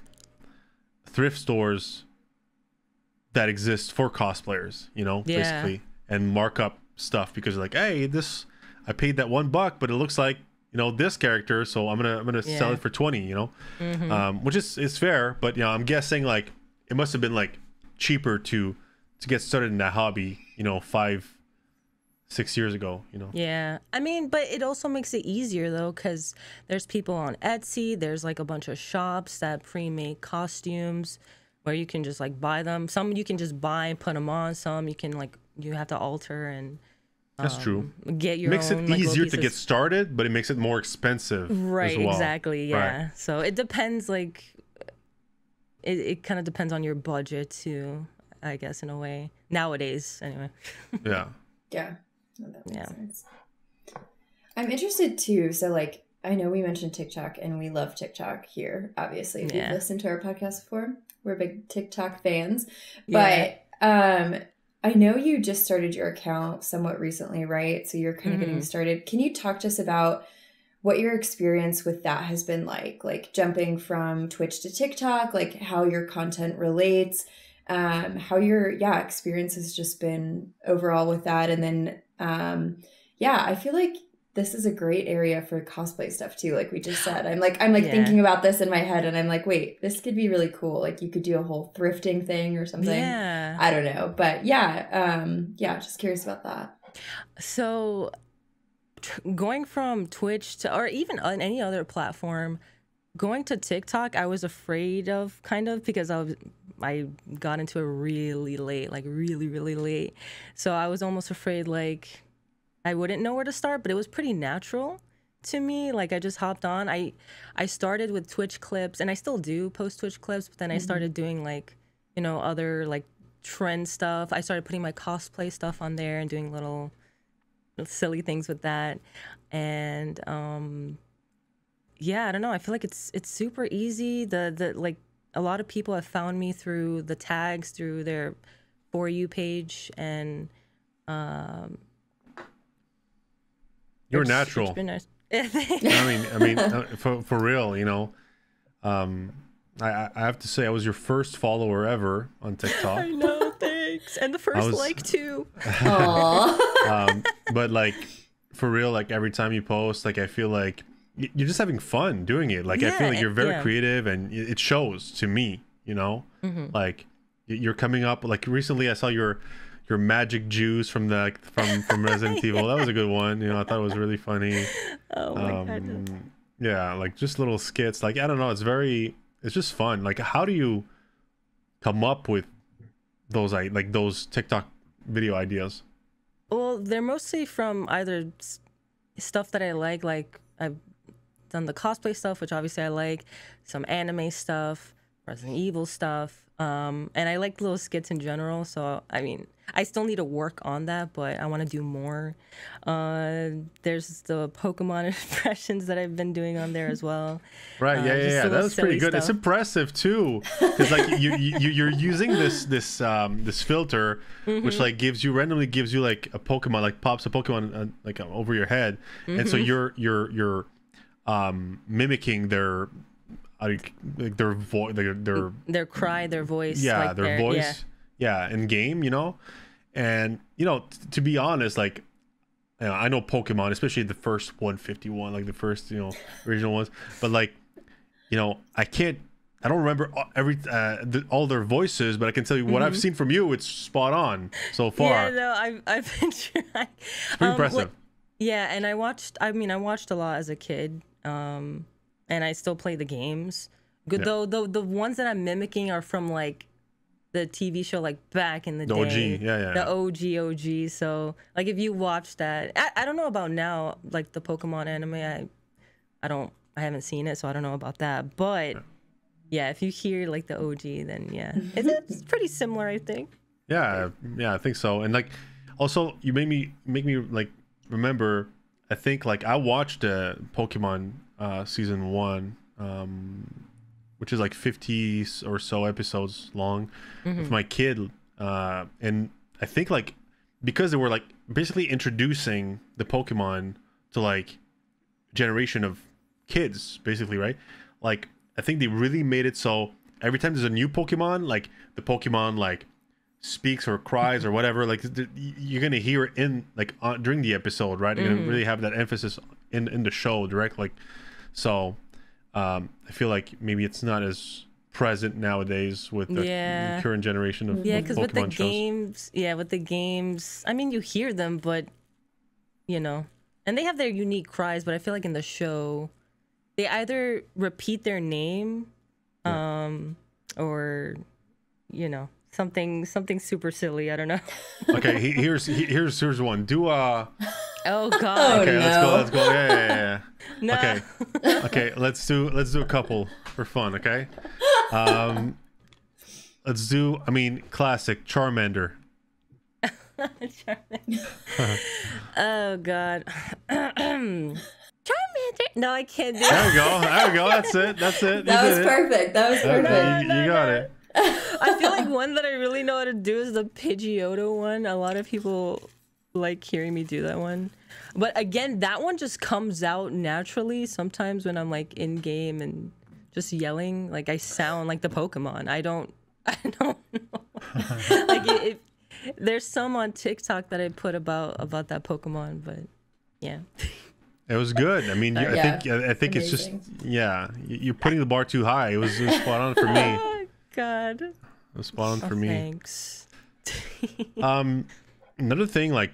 thrift stores that exist for cosplayers, you know, basically, and mark up stuff because like, hey, this, I paid that $1, but it looks like, you know, this character, so I'm gonna sell it for 20, you know, which is fair. But you know, I'm guessing like it must have been like cheaper to get started in that hobby, you know, 5-6 years ago, you know. Yeah, I mean, but it also makes it easier though, because there's people on Etsy, there's like a bunch of shops that pre-make costumes where you can just like buy them. Some you can just buy and put them on, some you can like, you have to alter and that's true. Get your makes own, it like, easier to get started, but it makes it more expensive. Right, as well. exactly. Yeah. Right. So it depends, like it kind of depends on your budget too, I guess, in a way. Nowadays, anyway. Yeah. Yeah. No, that makes sense. I'm interested too. So like, I know we mentioned TikTok and we love TikTok here. Obviously, if you've listened to our podcast before, we're big TikTok fans. But I know you just started your account somewhat recently, right? So you're kind of getting started. Can you talk to us about what your experience with that has been like jumping from Twitch to TikTok, like how your content relates, how your experience has just been overall with that. And then I feel like this is a great area for cosplay stuff too, like we just said. I'm thinking about this in my head and I'm like, wait, this could be really cool. Like you could do a whole thrifting thing or something. Yeah. I don't know. But just curious about that. So going from Twitch to, or even on any other platform, going to TikTok, I was afraid of kind of, because I got into it really late, like really, really late. So I was almost afraid like I wouldn't know where to start, but it was pretty natural to me. Like I just hopped on. I started with Twitch clips, and I still do post Twitch clips, but then I started doing like, you know, other like trend stuff. I started putting my cosplay stuff on there and doing little silly things with that. And I don't know. I feel like it's super easy. The like a lot of people have found me through the tags, through their For You page, and you're natural. It's been nice. I mean, for real, you know, I have to say I was your first follower ever on TikTok. I know, thanks. And the first like too. But like for real, like every time you post, like I feel like you're just having fun doing it. Like I feel like you're very creative, and it shows to me, you know. Like you're coming up, like recently I saw your magic juice from Resident Evil. That was a good one, you know. I thought it was really funny. Oh my god. Yeah, like just little skits, like I don't know, it's just fun. Like how do you come up with those TikTok video ideas? Well, they're mostly from either stuff that I like I've done the cosplay stuff, which obviously I like, some anime stuff, Resident Evil stuff, and I like little skits in general. So I mean, I still need to work on that, but I want to do more. There's the Pokemon impressions that I've been doing on there as well. Right? Yeah. That was pretty good. Stuff. It's impressive too, because like you're using this filter, which like randomly gives you like a Pokemon, like pops a Pokemon like over your head, and so you're mimicking their their cry, their voice. Yeah, like their voice. Yeah, in game, you know. And you know, to be honest, like I know Pokemon, especially the first 151, like the first, you know, original ones, but like, you know, I don't remember all their voices, but I can tell you what I've seen from you. It's spot on so far. Yeah, no, I've been trying. It's pretty impressive. Yeah, and I watched a lot as a kid, and I still play the games. Good though, the ones that I'm mimicking are from like the TV show, like back in the day. The OG. So like if you watch that, I don't know about now, like the Pokemon anime. I haven't seen it, so I don't know about that. But yeah, if you hear like the OG, then it's pretty similar, I think. Yeah, I think so. And like also you make me like remember, I think like I watched Pokemon season 1, which is like 50 or so episodes long, with my kid, and I think like because they were like basically introducing the Pokemon to like generation of kids, basically, right? Like I think they really made it so every time there's a new Pokemon, like the Pokemon like speaks or cries or whatever, like you're gonna hear it in like during the episode, right? You're gonna really have that emphasis in the show direct, like so. I feel like maybe it's not as present nowadays with the current generation of because with the shows. games, I mean, you hear them, but you know, and they have their unique cries, but I feel like in the show they either repeat their name or you know, something super silly, I don't know. Okay, here's one. Do oh god. Okay, no. let's go. Yeah. No. Okay, let's do a couple for fun, okay? Let's do, I mean, classic Charmander. Oh god. Charmander. No, I can't do it. There we go. That's it. That was perfect. You got it. I feel like one that I really know how to do is the Pidgeotto one. A lot of people like hearing me do that one, but again, that one just comes out naturally sometimes when I'm like in game and just yelling. Like I sound like the Pokemon. I don't know. Like there's some on TikTok that I put about that Pokemon, but yeah. It was good. I mean, I think it's just you're putting the bar too high. It was spot on for me. Oh god. It was spot on for me. Thanks. Another thing, like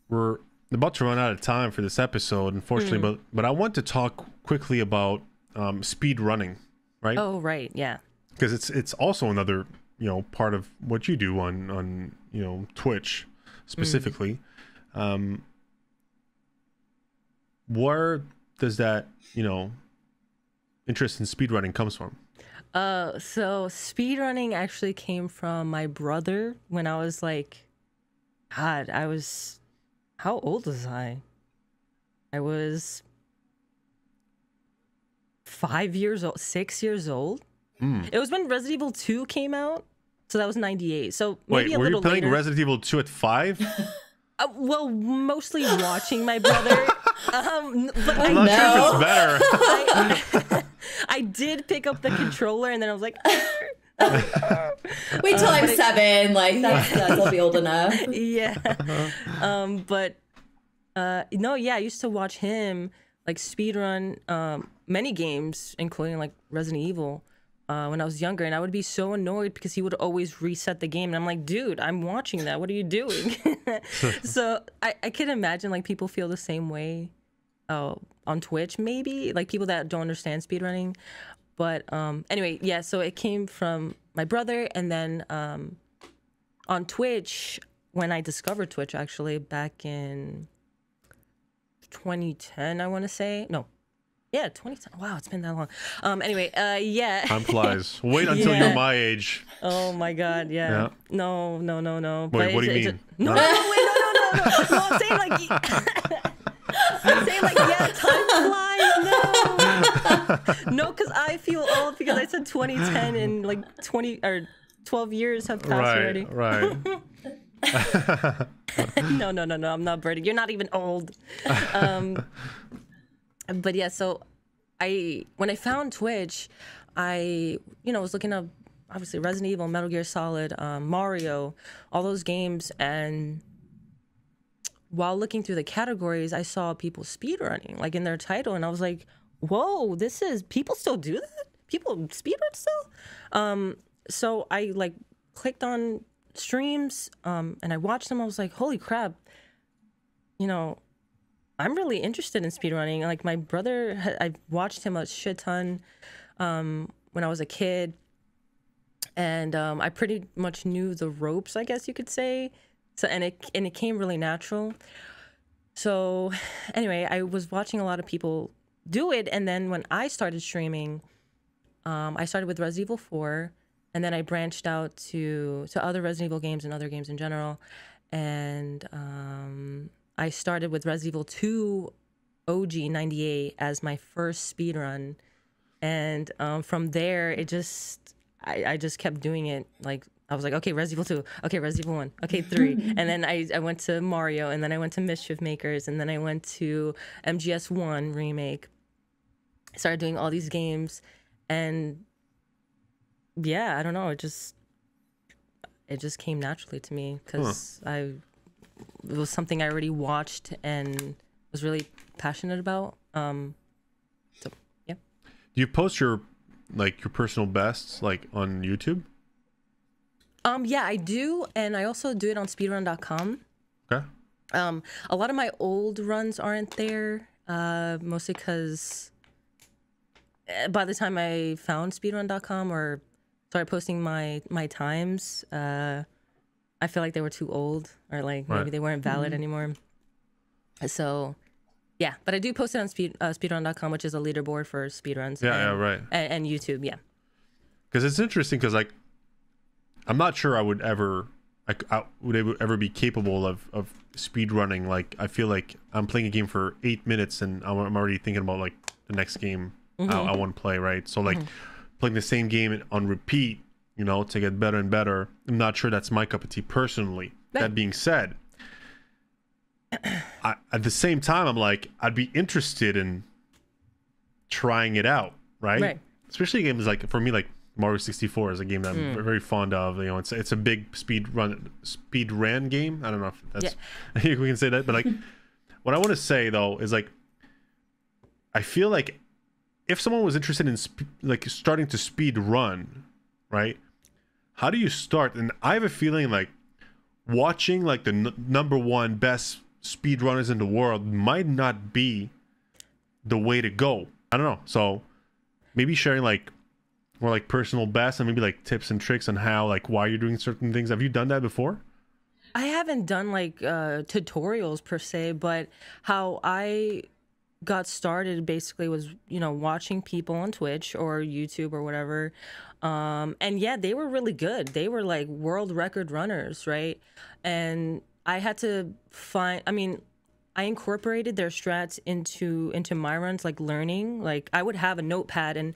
we're about to run out of time for this episode, unfortunately, but I want to talk quickly about speed running, right? Oh, right, yeah. Because it's also another, you know, part of what you do on you know, Twitch specifically. Where does that, you know, interest in speedrunning comes from? So speedrunning actually came from my brother when I was like, God, how old was I? I was 5 years old, 6 years old. It was when Resident Evil 2 came out. So that was 98. So maybe wait, a were little you playing later. Resident Evil 2 at 5? Well, mostly watching my brother. But I'm not sure if it's better. I did pick up the controller, and then I was like, wait till I'm 7. Like that'll be old enough. Yeah. But no, yeah, I used to watch him like speedrun many games, including like Resident Evil, when I was younger, and I would be so annoyed because he would always reset the game, and I'm like, dude, I'm watching that. What are you doing? So I can imagine like people feel the same way on Twitch, maybe like people that don't understand speedrunning. But anyway, yeah, so it came from my brother, and then on Twitch, when I discovered Twitch, actually, back in 2010, I want to say. No. Yeah, 2010. Wow, it's been that long. Anyway, yeah. Time flies. Wait until you're my age. Oh my God, yeah. No. Wait, what do you mean? No, wait, no. No, I'm saying like... I'm saying like, yeah, time flies. No, because I feel old because I said 2010 and like 20 or 12 years have passed already. Right. No. I'm not Birdie. You're not even old. But yeah, so when I found Twitch, I was looking up obviously Resident Evil, Metal Gear Solid, Mario, all those games, and while looking through the categories, I saw people speedrunning, like in their title, and I was like, whoa, people still do that? People speedrun still? So I like clicked on streams, and I watched them. I was like, holy crap, I'm really interested in speedrunning. Like my brother, I watched him a shit ton when I was a kid, and I pretty much knew the ropes, I guess you could say. So and it came really natural. So anyway, I was watching a lot of people do it, and then when I started streaming, I started with Resident Evil 4, and then I branched out to other Resident Evil games and other games in general, and I started with Resident Evil 2 OG 98 as my first speedrun, and from there I just kept doing it. Like I was like, okay, Resident Evil 2, okay, Resident Evil 1, okay, 3, and then I went to Mario, and then I went to Mischief Makers, and then I went to MGS1 Remake. I started doing all these games, and yeah, I don't know, it just came naturally to me because it was something I already watched and was really passionate about. So yeah. Do you post your personal bests like on YouTube? Yeah, I do, and I also do it on speedrun.com. Okay. A lot of my old runs aren't there, mostly because by the time I found speedrun.com or started posting my times, I feel like they were too old, or like maybe they weren't valid anymore. So yeah, but I do post it on speedrun.com, which is a leaderboard for speedruns. And YouTube, yeah. Because it's interesting, because like I'm not sure I would ever be capable of speed running. Like I feel like I'm playing a game for 8 minutes and I'm already thinking about like the next game I want to play, right? So like playing the same game on repeat, to get better and better. I'm not sure that's my cup of tea personally. Right. That being said, at the same time, I'm like, I'd be interested in trying it out, right? Especially games like, for me, like Mario 64 is a game that I'm very fond of. It's a big speed ran game. I don't know if that's we can say that, but like what I want to say though is like I feel like if someone was interested in starting to speed run, right? How do you start? And I have a feeling like watching like the number one best speedrunners in the world might not be the way to go. I don't know. So maybe sharing like more like personal best and maybe like tips and tricks on how, like, why you're doing certain things. Have you done that before? I haven't done like tutorials per se, but how I got started basically was, watching people on Twitch or YouTube or whatever. And yeah, they were really good. They were like world record runners, right? And I had to I incorporated their strats into my runs, like learning. Like I would have a notepad and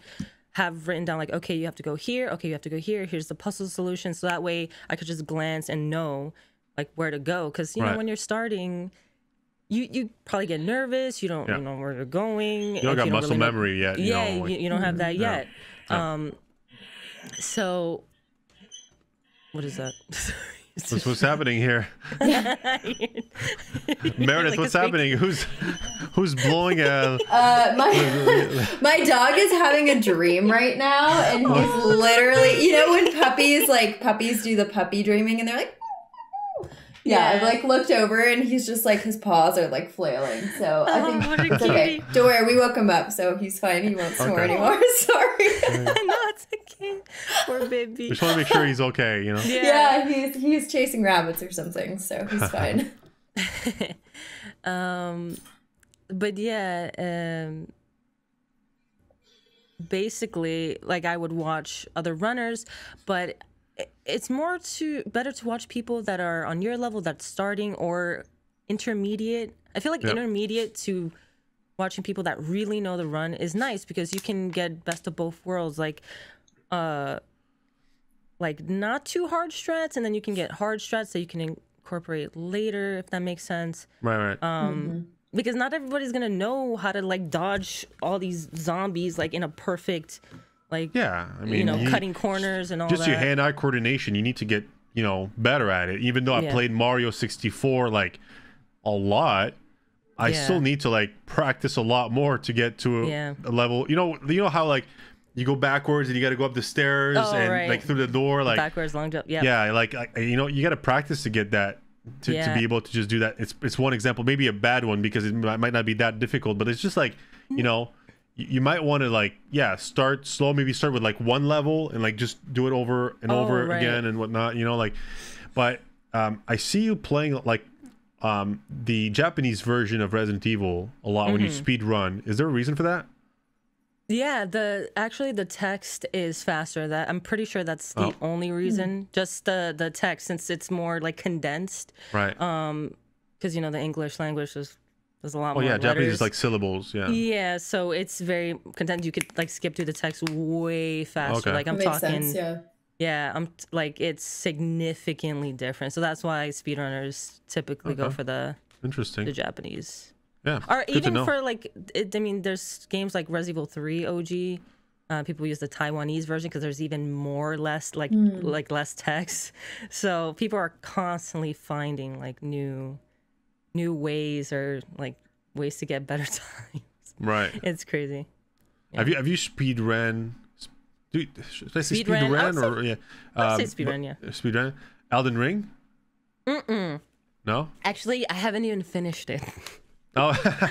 have written down like, okay, you have to go here. Okay, you have to go here. Here's the puzzle solution. So that way I could just glance and know like where to go. Because, when you're starting, you probably get nervous. You don't know where you're going. You don't got muscle really memory yet. Yeah, you know, like, you don't have that yet. Yeah. So what is that? What's happening here? Meredith, what's happening? Who's blowing a... my dog is having a dream right now, and he's literally, you know, when puppies do the puppy dreaming and they're like, yeah, I've like looked over and he's just like, his paws are like flailing. So I think it's okay. Don't worry, we woke him up, so he's fine. He won't snore anymore. Sorry. No, it's okay. Poor baby. Just want to make sure he's okay, you know? Yeah, he's chasing rabbits or something, so he's fine. But yeah, basically, like I would watch other runners, but it's better to watch people that are on your level, that's starting, or intermediate. I feel like intermediate to watching people that really know the run is nice, because you can get best of both worlds, like not too hard strats, and then you can get hard strats that you can incorporate later, if that makes sense. Right. Because not everybody's gonna know how to like dodge all these zombies like in a perfect, like, I mean, cutting corners and all just that. your hand-eye coordination, you need to get, better at it. Even though I played Mario 64 like a lot, I still need to like practice a lot more to get to a level. You know how like you go backwards and you got to go up the stairs like through the door, like backwards long jump. Yeah, like you got to practice to get that. To be able to just do that. It's one example, maybe a bad one, because it might not be that difficult, but it's just like, you might want to like start slow, maybe start with like one level and like just do it over and over again and whatnot, but I see you playing like the Japanese version of Resident Evil a lot when you speed run. Is there a reason for that? Yeah, the text is faster. That I'm pretty sure that's the only reason. Just the text, since it's more like condensed. Right. Because the English language there's a lot more letters. Japanese is like syllables. Yeah. Yeah, so it's very condensed. You could like skip through the text way faster. Okay. Like I'm Makes talking. sense, Yeah, I'm like it's significantly different. So that's why speedrunners typically go for the Japanese. Yeah, or even for like, there's games like Resident Evil 3 OG. People use the Taiwanese version because there's even less less text. So people are constantly finding like new ways, or like ways to get better times. Right. It's crazy. Yeah. Have you speed ran? Should I say speed ran or I'd say speed run. Speed run. Elden Ring. No. Actually, I haven't even finished it. Oh.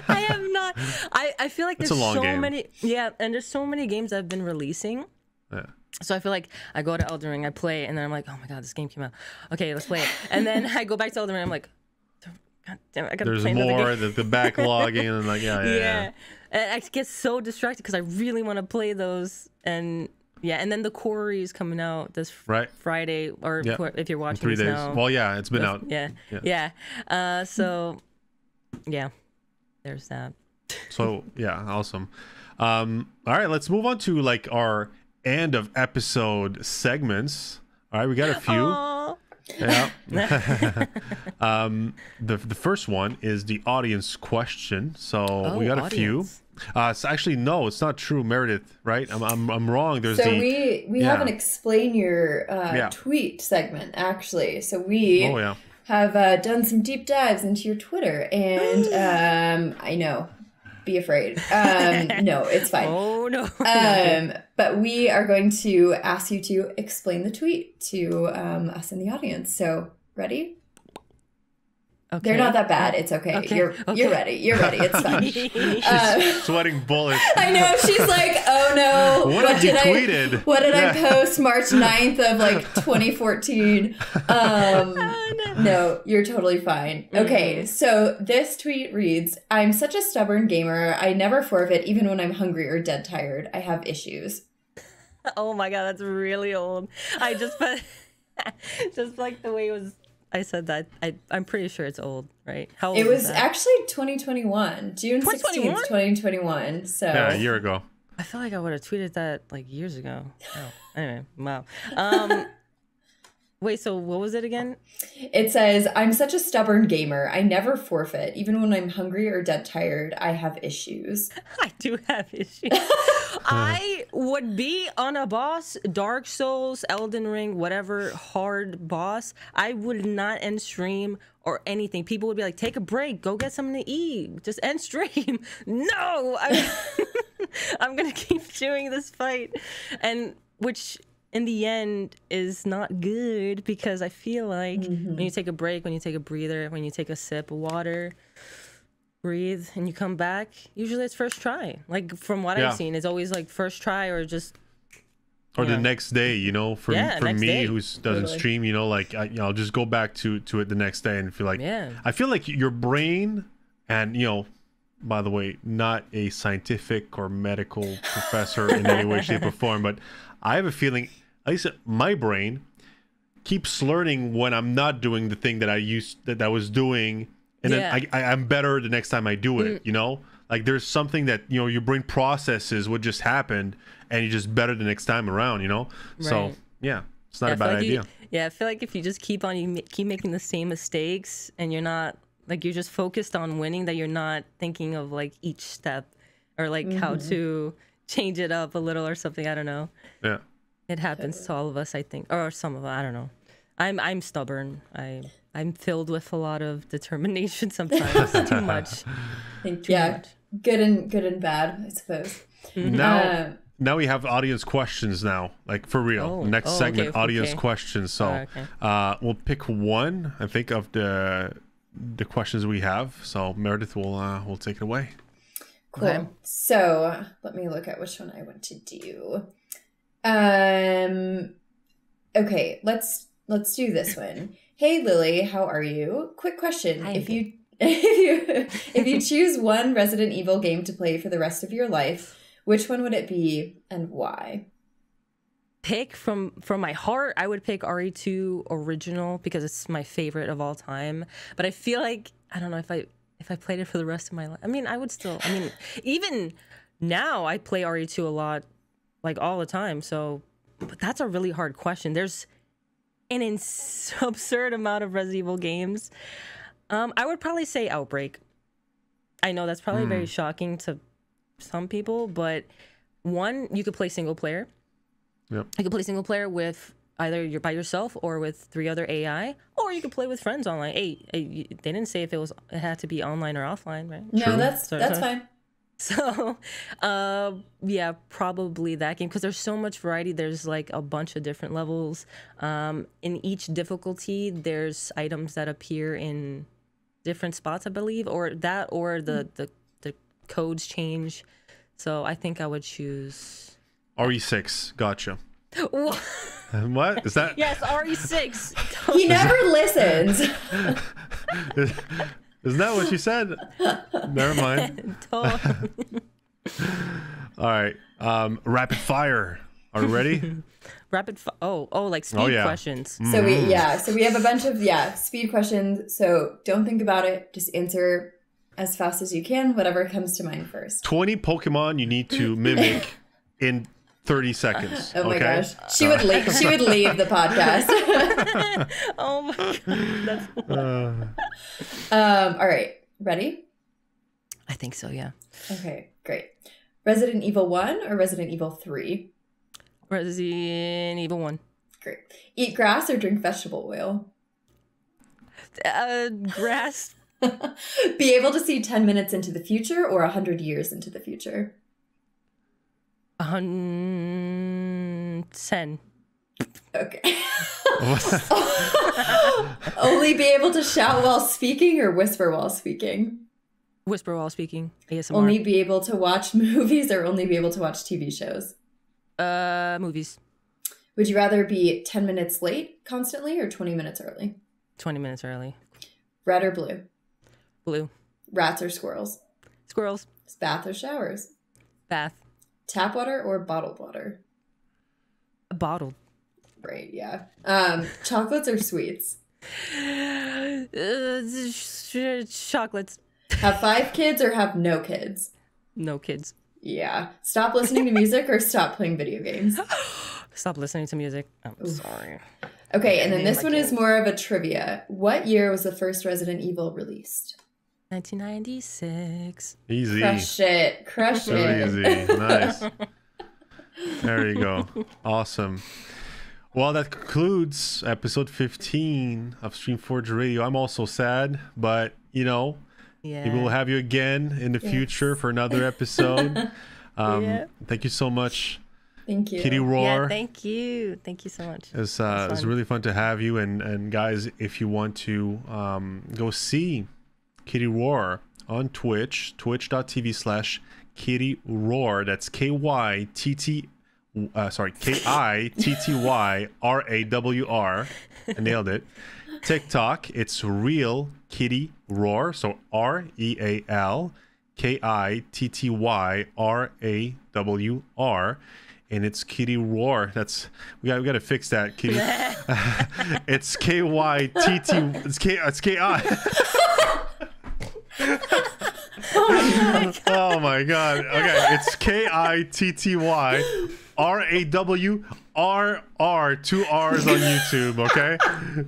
I have not. I feel like there's so game. many. Yeah, and there's so many games I've been releasing. Yeah. So I feel like I go to Elden Ring, I play, and then I'm like, oh my god, this game came out. Okay, let's play it. And then I go back to Elden Ring, I'm like, god damn it, I gotta play another game. There's more, the backlogging, and like, yeah. And I get so distracted because I really want to play those, and then the Quarry is coming out this Friday, or if you're watching 3 days. now. Well, it's been out. Yeah. So, yeah, there's that. So, awesome. All right, let's move on to like our end of episode segments. All right, we got a few. Aww. Yeah. The first one is the audience question. So we got a few. So actually, no, it's not true, Meredith. Right? I'm wrong. There's we have an explain your tweet segment actually. So we have done some deep dives into your Twitter, and I know. Be afraid. No, it's fine. Oh no. But we are going to ask you to explain the tweet to us in the audience. So, ready? Okay. They're not that bad. It's okay. You're ready. You're ready. It's fine. She's sweating bullets. I know. She's like, oh no. What did you tweeted? What did I post March 9th of like 2014? No, you're totally fine. Okay, so this tweet reads, I'm such a stubborn gamer. I never forfeit even when I'm hungry or dead tired. I have issues. Oh my god, that's really old. I just put just like the way it was. I said that. I'm pretty sure it's old, right? How old it was that? Actually 2021, June 16th, 2021. So yeah, a year ago. I feel like I would have tweeted that like years ago. Oh, anyway, wow. Wait, so what was it again? It says, I'm such a stubborn gamer. I never forfeit. Even when I'm hungry or dead tired, I have issues. I do have issues. I would be on a boss, Dark Souls, Elden Ring, whatever hard boss. I would not end stream or anything. People would be like, take a break, go get something to eat, just end stream. No, I'm going to keep doing this fight. And which in the end is not good, because I feel like when you take a break, when you take a breather, when you take a sip of water, breathe, and you come back, usually it's first try. Like from what I've seen, it's always like first try or just the next day, you know, for me who doesn't stream, you know, like I'll just go back to it the next day and feel like I feel like your brain, and you know, by the way, not a scientific or medical professor in any way, shape, or form, but I have a feeling, at least my brain keeps learning when I'm not doing the thing that I was doing, and then I'm better the next time I do it. You know, like there's something that, you know, your brain processes what just happened, and you're just better the next time around. You know, so yeah, it's not a bad idea. I feel like if you just keep making the same mistakes, and you're not like, you're just focused on winning, that you're not thinking of like each step or like how to change it up a little or something. I don't know. Yeah, it happens to all of us, I think, or some of us. I don't know. I'm stubborn. I'm filled with a lot of determination sometimes. Too much. Too much. Good and bad, I suppose. Now we have audience questions now, like for real. Next segment, audience questions. So we'll pick one, I think, of the questions we have. So Meredith will take it away. Cool. Okay. So let me look at which one I want to do. Okay, let's do this one. Hey Lily, how are you? Quick question. If you choose one Resident Evil game to play for the rest of your life, which one would it be and why? Pick from my heart, I would pick RE2 original, because it's my favorite of all time. But I feel like, I don't know, if I played it for the rest of my life, I mean, even now I play RE2 a lot, like all the time. So, but that's a really hard question. There's an absurd amount of Resident Evil games. I would probably say Outbreak. I know that's probably very shocking to some people, but one, you could play single player. Yep. You could play single player with either you're by yourself or with 3 other AI, or you could play with friends online. Hey, they didn't say if it had to be online or offline, right? No, that's fine. So, yeah, probably that game, because there's so much variety. There's like a bunch of different levels. In each difficulty, there's items that appear in different spots, I believe, or the codes change. So I think I would choose RE6. Gotcha. What is that? Yes, RE6. He never listens. Isn't that what you said? Never mind. Totally. All right. Rapid fire. Are we ready? Like speed questions. So we have a bunch of speed questions. So don't think about it. Just answer as fast as you can, whatever comes to mind first. 20 Pokemon you need to mimic in 30 seconds. Oh my gosh. She would leave the podcast. Oh my god. All right. Ready? I think so, yeah. Okay, great. Resident Evil 1 or Resident Evil 3? Resident Evil 1. Great. Eat grass or drink vegetable oil? Grass. Be able to see 10 minutes into the future or 100 years into the future? 10. Okay. Only be able to shout while speaking or whisper while speaking? Whisper while speaking. ASMR. Only be able to watch movies or only be able to watch TV shows? Movies. Would you rather be 10 minutes late constantly or 20 minutes early? 20 minutes early. Red or blue? Blue. Rats or squirrels? Squirrels. Bath or showers? Bath. Tap water or bottled water? Bottled. Right, yeah. Chocolates or sweets? Chocolates. Have 5 kids or have no kids? No kids. Yeah. Stop listening to music or stop playing video games? Stop listening to music. I'm sorry. Okay, and then this one is more of a trivia. What year was the first Resident Evil released? 1996. Easy. Crush it. Crush Really it. easy. Nice. There you go. Awesome. Well, that concludes episode 15 of Streamforge Radio. I'm also sad, but you know, maybe we'll have you again in the future for another episode. Thank you so much. Thank you. KittyRawr. Yeah, thank you. Thank you so much. It's really fun to have you. And guys, if you want to go see KittyRawr on Twitch, twitch.tv/KittyRawr. That's KittyRawr. I nailed it. TikTok, it's Real KittyRawr. So RealKittyRawr. And it's KittyRawr. That's we got to fix that, Kitty. It's KYTT. It's KI. Oh my god. Okay, it's KittyRawr. 2 R's on YouTube, okay?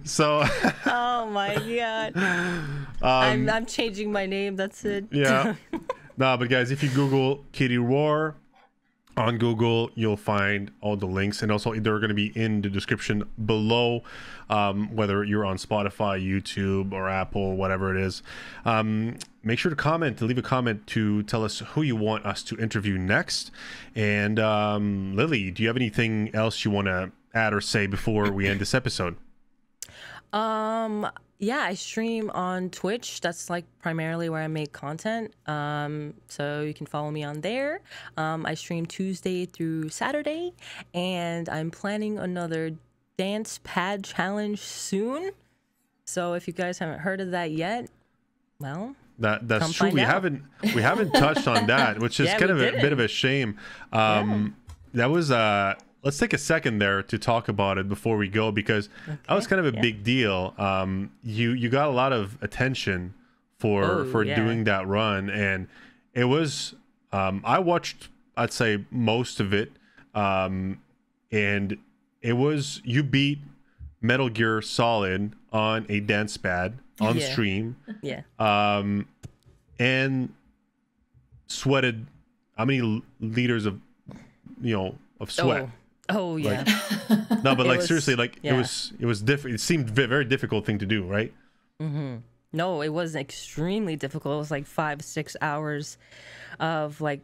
So oh my god. I'm changing my name, that's it. Yeah. Nah, but guys, if you Google KittyRawr on Google, you'll find all the links, and also they're going to be in the description below, whether you're on Spotify, YouTube, or Apple, whatever it is. Make sure to leave a comment to tell us who you want us to interview next. And Lily, do you have anything else you want to add or say before we end this episode? Yeah, I stream on Twitch. That's like primarily where I make content. So you can follow me on there. I stream Tuesday through Saturday, and I'm planning another dance pad challenge soon. So if you guys haven't heard of that yet, well, that's true. We haven't touched on that, which is kind of a bit of a shame. That was let's take a second there to talk about it before we go, because that was kind of a big deal. You got a lot of attention for doing that run, and it was I watched, I'd say, most of it, and it was, you beat Metal Gear Solid on a dance pad on stream, and sweated how many liters of sweat. Oh yeah. Like, no, but like seriously, like it was different. It seemed very difficult thing to do, right? No, it was extremely difficult. It was like 5-6 hours of like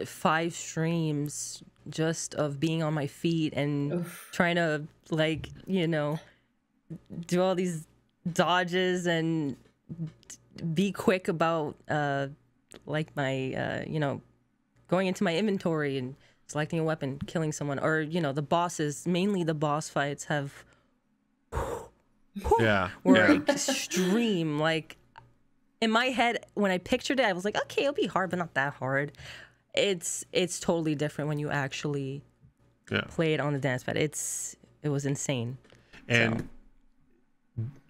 5 streams just of being on my feet and trying to like do all these dodges and be quick about like my going into my inventory and selecting a weapon, killing someone, or the bosses, mainly the boss fights were extreme. Like in my head when I pictured it, I was like, okay, it'll be hard, but not that hard. It's totally different when you actually play it on the dance pad. It was insane. And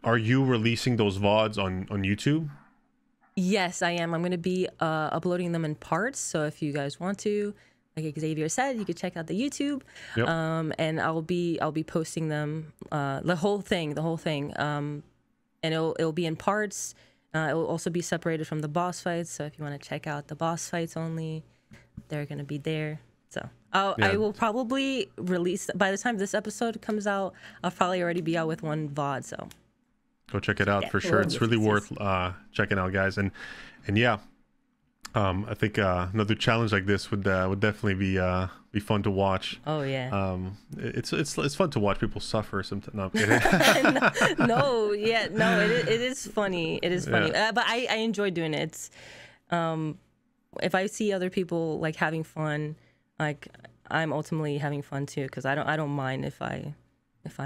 are you releasing those VODs on YouTube? Yes, I am. I'm going to be uploading them in parts. So if you guys want to, like Xavier said, you could check out the YouTube, and I'll be posting them, the whole thing, and it'll be in parts. It'll also be separated from the boss fights. So if you want to check out the boss fights only, they're gonna be there. So I will probably release, by the time this episode comes out, I'll probably already be out with one VOD. So go check it out for sure. It's really worth checking out, guys. And yeah. I think another challenge like this would definitely be fun to watch. Oh yeah. It's fun to watch people suffer sometimes. No, I'm kidding. It is funny. It is funny. But I enjoy doing it. It's if I see other people like having fun, like I'm ultimately having fun too, because I don't mind if I'm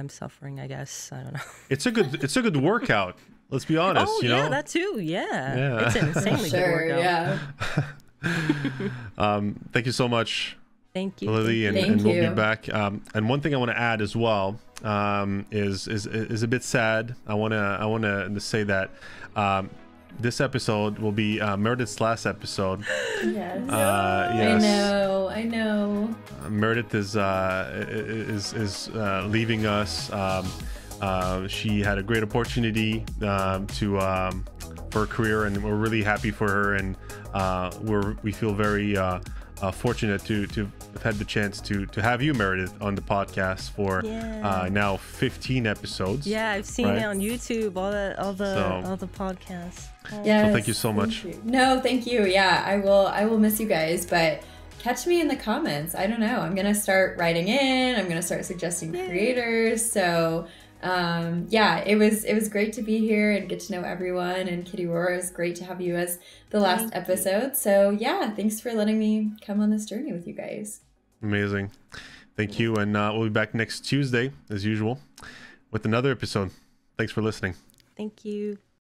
suffering, I guess. I don't know. It's a good workout. Let's be honest. Oh, you know? that too. Yeah. It's an insanely good workout. Thank you so much. Thank you, Lily, and we'll be back. And one thing I want to add as well is a bit sad. I want to say that this episode will be Meredith's last episode. Yes. Yes. I know. Meredith is leaving us. She had a great opportunity for a career, and we're really happy for her, and we feel very fortunate to have had the chance to have you, Meredith, on the podcast for now 15 episodes. Yeah, I've seen it on YouTube, all the podcasts. Yeah. So thank you so much. No, thank you. Yeah, I will miss you guys, but catch me in the comments. I don't know. I'm gonna start writing in. I'm gonna start suggesting creators. So it was great to be here and get to know everyone, and KittyRawr, it was great to have you as the last episode. So yeah, thanks for letting me come on this journey with you guys. Amazing. Thank you, and we'll be back next Tuesday as usual with another episode. Thanks for listening. Thank you.